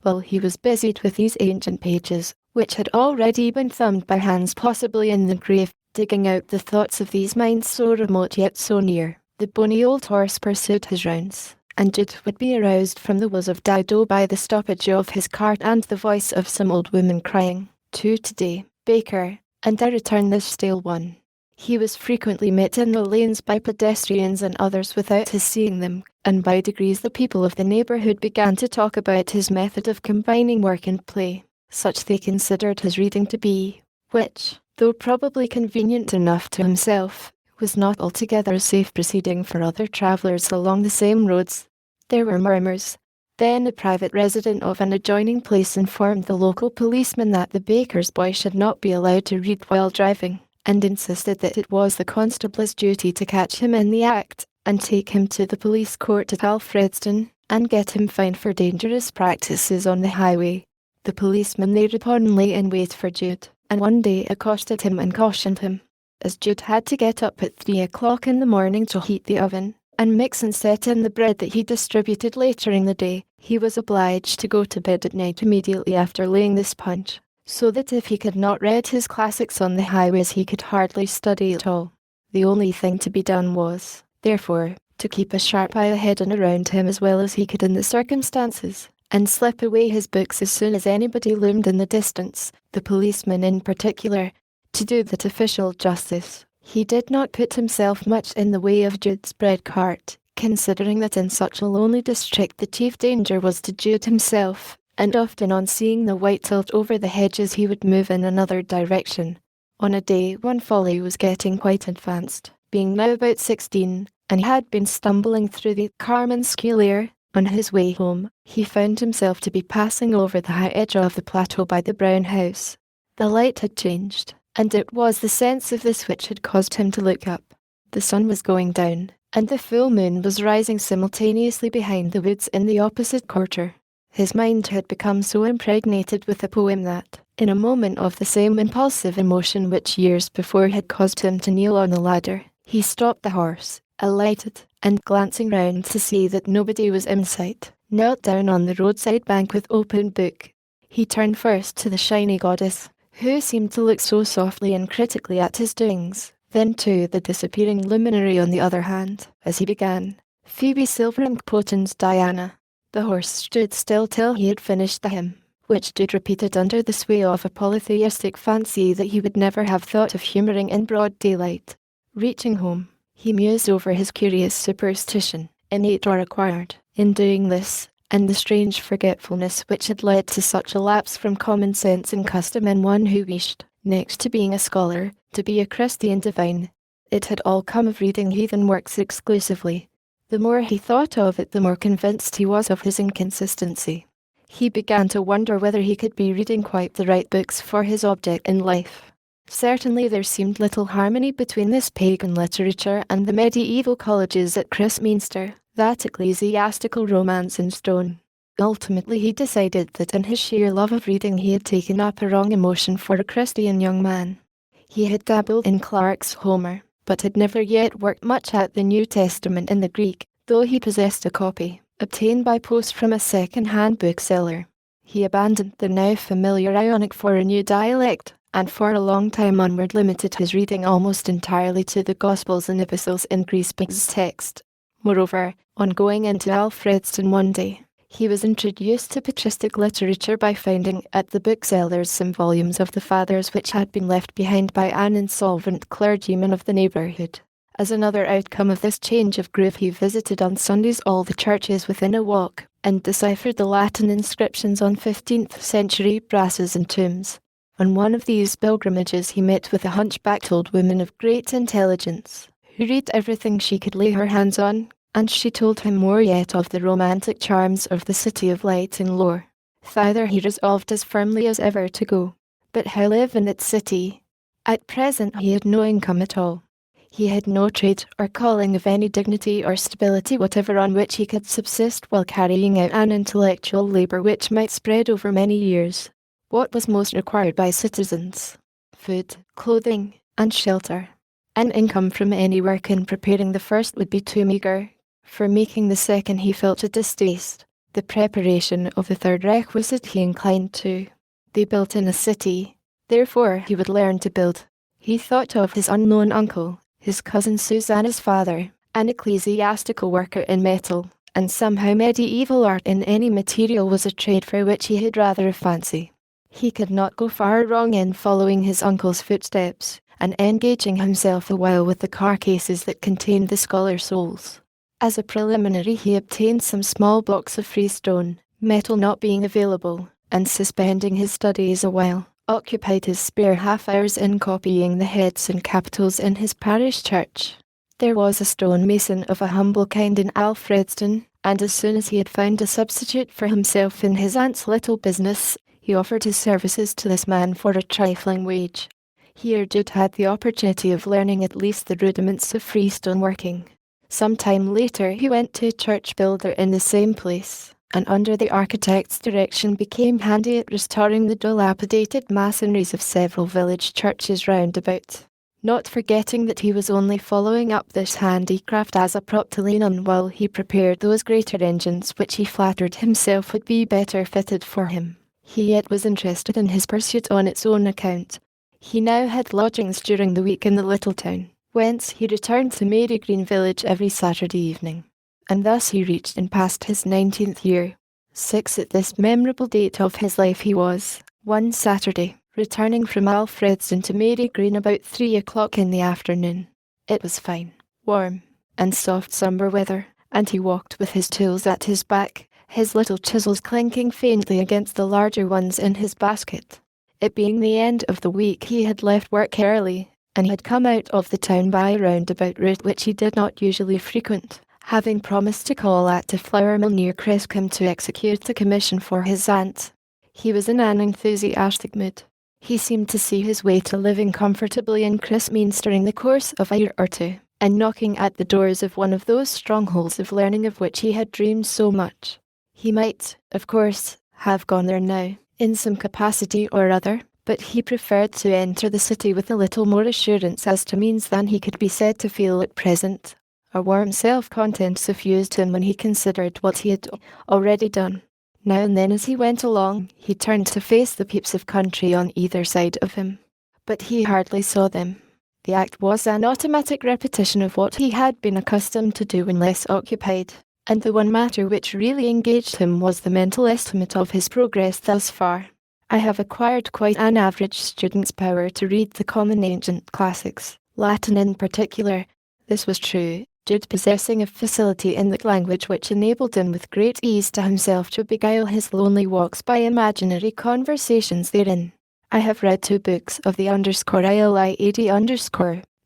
While he was busied with these ancient pages, which had already been thumbed by hands possibly in the grave, digging out the thoughts of these minds so remote yet so near, the bony old horse pursued his rounds, and Jude would be aroused from the wills of Dido by the stoppage of his cart and the voice of some old woman crying, "Two today, baker, and I return this stale one." He was frequently met in the lanes by pedestrians and others without his seeing them, and by degrees the people of the neighbourhood began to talk about his method of combining work and play, such they considered his reading to be, which, though probably convenient enough to himself, was not altogether a safe proceeding for other travellers along the same roads. There were murmurs. Then a private resident of an adjoining place informed the local policeman that the baker's boy should not be allowed to read while driving, and insisted that it was the constable's duty to catch him in the act, and take him to the police court at Alfredston, and get him fined for dangerous practices on the highway. The policeman thereupon lay in wait for Jude, and one day accosted him and cautioned him. As Jude had to get up at 3 o'clock in the morning to heat the oven, and mix and set in the bread that he distributed later in the day, he was obliged to go to bed at night immediately after laying this punch, so that if he could not read his classics on the highways he could hardly study at all. The only thing to be done was, therefore, to keep a sharp eye ahead and around him as well as he could in the circumstances, and slip away his books as soon as anybody loomed in the distance, the policeman in particular. To do that official justice, he did not put himself much in the way of Jude's bread cart, considering that in such a lonely district the chief danger was to Jude himself, and often on seeing the white tilt over the hedges he would move in another direction. On a day when Folly was getting quite advanced, being now about 16, and had been stumbling through the Carmen Sculier, on his way home, he found himself to be passing over the high edge of the plateau by the brown house. The light had changed, and it was the sense of this which had caused him to look up. The sun was going down, and the full moon was rising simultaneously behind the woods in the opposite quarter. His mind had become so impregnated with the poem that, in a moment of the same impulsive emotion which years before had caused him to kneel on the ladder, he stopped the horse, alighted, and glancing round to see that nobody was in sight, knelt down on the roadside bank with open book. He turned first to the shiny goddess, who seemed to look so softly and critically at his doings, then to the disappearing luminary on the other hand, as he began, "Phoebe Silverink Potens Diana." The horse stood still till he had finished the hymn, which Jude repeated under the sway of a polytheistic fancy that he would never have thought of humouring in broad daylight. Reaching home, he mused over his curious superstition, innate or acquired, in doing this, and the strange forgetfulness which had led to such a lapse from common sense and custom in one who wished, next to being a scholar, to be a Christian divine. It had all come of reading heathen works exclusively. The more he thought of it, the more convinced he was of his inconsistency. He began to wonder whether he could be reading quite the right books for his object in life. Certainly there seemed little harmony between this pagan literature and the medieval colleges at Christminster, that ecclesiastical romance in stone. Ultimately he decided that in his sheer love of reading he had taken up a wrong emotion for a Christian young man. He had dabbled in Clarke's Homer, but had never yet worked much at the New Testament in the Greek, though he possessed a copy, obtained by post from a second-hand bookseller. He abandoned the now familiar Ionic for a new dialect, and for a long time onward limited his reading almost entirely to the Gospels and Epistles in Crispin's text. Moreover, on going into Alfredston one day, He was introduced to patristic literature by finding at the booksellers some volumes of the Fathers which had been left behind by an insolvent clergyman of the neighbourhood. As another outcome of this change of groove, he visited on Sundays all the churches within a walk, and deciphered the Latin inscriptions on 15th century brasses and tombs. On one of these pilgrimages he met with a hunchbacked old woman of great intelligence, who read everything she could lay her hands on, and she told him more yet of the romantic charms of the city of light and lore. Thither he resolved as firmly as ever to go. But how live in its city? At present he had no income at all. He had no trade or calling of any dignity or stability whatever on which he could subsist while carrying out an intellectual labour which might spread over many years. What was most required by citizens? Food, clothing, and shelter. An income from any work in preparing the first would be too meagre. For making the second he felt a distaste. The preparation of the third requisite he inclined to. They built in a city, therefore he would learn to build. He thought of his unknown uncle, his cousin Susanna's father, an ecclesiastical worker in metal, and somehow medieval art in any material was a trade for which he had rather a fancy. He could not go far wrong in following his uncle's footsteps, and engaging himself a while with the carcases that contained the scholar souls. As a preliminary he obtained some small blocks of freestone, metal not being available, and suspending his studies a while, occupied his spare half-hours in copying the heads and capitals in his parish church. There was a stonemason of a humble kind in Alfredston, and as soon as he had found a substitute for himself in his aunt's little business, he offered his services to this man for a trifling wage. Here Jude had the opportunity of learning at least the rudiments of freestone working. Some time later he went to a church builder in the same place, and under the architect's direction became handy at restoring the dilapidated masonries of several village churches round about, not forgetting that he was only following up this handicraft as a prop to lean on while he prepared those greater engines which he flattered himself would be better fitted for him. He yet was interested in his pursuit on its own account. He now had lodgings during the week in the little town, whence he returned to Marygreen village every Saturday evening. And thus he reached and passed his 19th year. 6 at this memorable date of his life he was, one Saturday, returning from Alfredston to Marygreen about 3 o'clock in the afternoon. It was fine, warm, and soft summer weather, and he walked with his tools at his back, his little chisels clinking faintly against the larger ones in his basket. It being the end of the week he had left work early, and had come out of the town by a roundabout route which he did not usually frequent, having promised to call at a flour mill near Crescombe to execute a commission for his aunt. He was in an enthusiastic mood. He seemed to see his way to living comfortably in Christmeans during the course of a year or two, and knocking at the doors of one of those strongholds of learning of which he had dreamed so much. He might, of course, have gone there now, in some capacity or other, but he preferred to enter the city with a little more assurance as to means than he could be said to feel at present. A warm self-content suffused him when he considered what he had already done. Now and then as he went along, he turned to face the peeps of country on either side of him. But he hardly saw them. The act was an automatic repetition of what he had been accustomed to do when less occupied, and the one matter which really engaged him was the mental estimate of his progress thus far. I have acquired quite an average student's power to read the common ancient classics, Latin in particular. This was true, Jude possessing a facility in the language which enabled him with great ease to himself to beguile his lonely walks by imaginary conversations therein. I have read 2 books of the _Iliad_,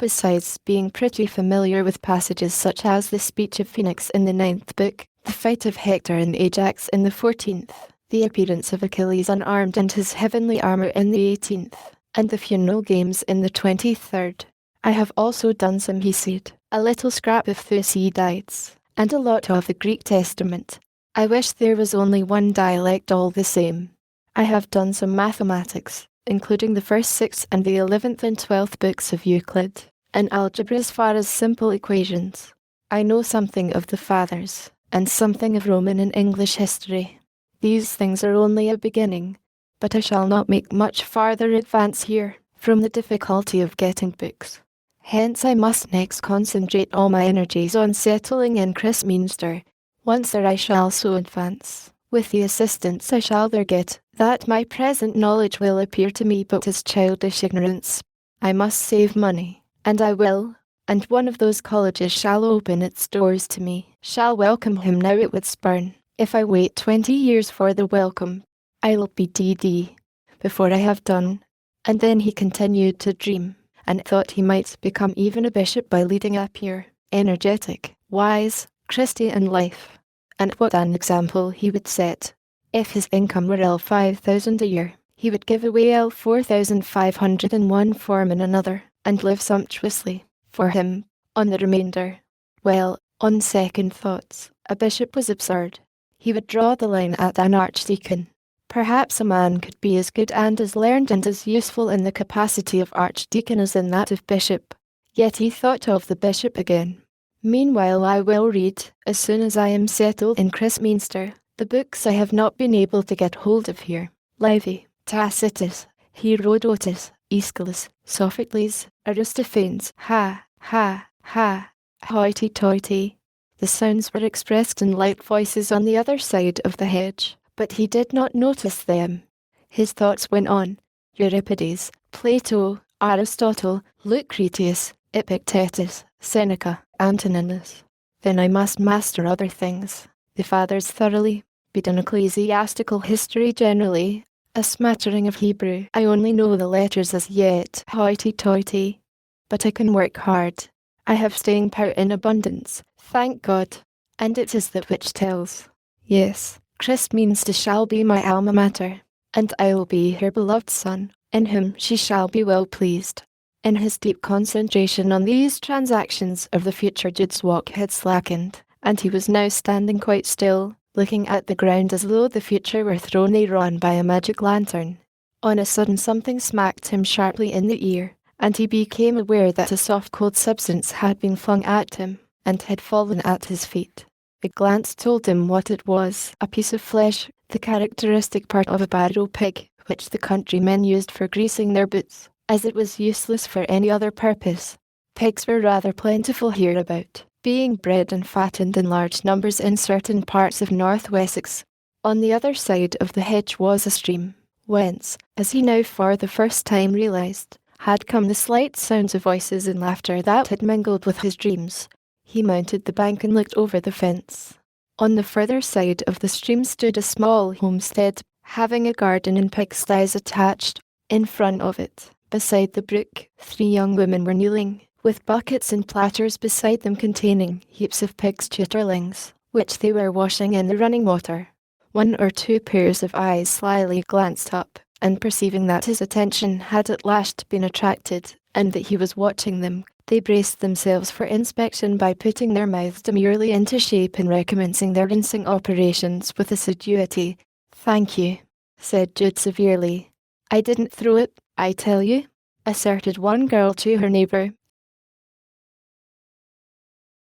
besides being pretty familiar with passages such as the speech of Phoenix in the 9th book, the fight of Hector and Ajax in the 14th, the appearance of Achilles unarmed and his heavenly armour in the 18th, and the funeral games in the 23rd. I have also done some Hesiod, a little scrap of Thucydides, and a lot of the Greek Testament. I wish there was only one dialect all the same. I have done some mathematics, including the first 6 and the 11th and 12th books of Euclid, and algebra as far as simple equations. I know something of the Fathers, and something of Roman and English history. These things are only a beginning, but I shall not make much farther advance here, from the difficulty of getting books. Hence I must next concentrate all my energies on settling in Christminster. Once there I shall so advance, With the assistance I shall there get, that my present knowledge will appear to me but as childish ignorance. I must save money, and I will, and one of those colleges shall open its doors to me, shall welcome him now it would spurn. If I wait 20 years for the welcome, I'll be DD before I have done. And then he continued to dream, and thought he might become even a bishop by leading a pure, energetic, wise, Christian life. And what an example he would set. If his income were L5,000 a year, he would give away L4,501 form in another, and live sumptuously, for him, on the remainder. Well, on second thoughts, a bishop was absurd. He would draw the line at an archdeacon. Perhaps a man could be as good and as learned and as useful in the capacity of archdeacon as in that of bishop. Yet he thought of the bishop again. Meanwhile I will read, as soon as I am settled in Christminster, the books I have not been able to get hold of here. Livy, Tacitus, Herodotus, Aeschylus, Sophocles, Aristophanes, ha, ha, ha, hoity-toity. The sounds were expressed in light voices on the other side of the hedge, but he did not notice them. His thoughts went on. Euripides, Plato, Aristotle, Lucretius, Epictetus, Seneca, Antoninus. Then I must master other things. The Fathers thoroughly, be done ecclesiastical history generally, a smattering of Hebrew. I only know the letters as yet, hoity-toity. But I can work hard. I have staying power in abundance, thank God. And it is that which tells. Yes, Christminster shall be my alma mater, and I will be her beloved son, in whom she shall be well pleased. In his deep concentration on these transactions of the future, Jude's walk had slackened, and he was now standing quite still, looking at the ground as though the future were thrown thereon by a magic lantern. On a sudden something smacked him sharply in the ear, and he became aware that a soft cold substance had been flung at him, and had fallen at his feet. A glance told him what it was, a piece of flesh, the characteristic part of a barrow pig, which the countrymen used for greasing their boots, as it was useless for any other purpose. Pigs were rather plentiful hereabout, being bred and fattened in large numbers in certain parts of North Wessex. On the other side of the hedge was a stream, whence, as he now for the first time realised, had come the slight sounds of voices and laughter that had mingled with his dreams. He mounted the bank and looked over the fence. On the further side of the stream stood a small homestead, having a garden and pigsties attached. In front of it, beside the brook, 3 young women were kneeling, with buckets and platters beside them containing heaps of pigs' chitterlings, which they were washing in the running water. 1 or 2 pairs of eyes slyly glanced up, and perceiving that his attention had at last been attracted, and that he was watching them, they braced themselves for inspection by putting their mouths demurely into shape and recommencing their rinsing operations with assiduity. "Thank you," said Jude severely. "I didn't throw it, I tell you," asserted one girl to her neighbour,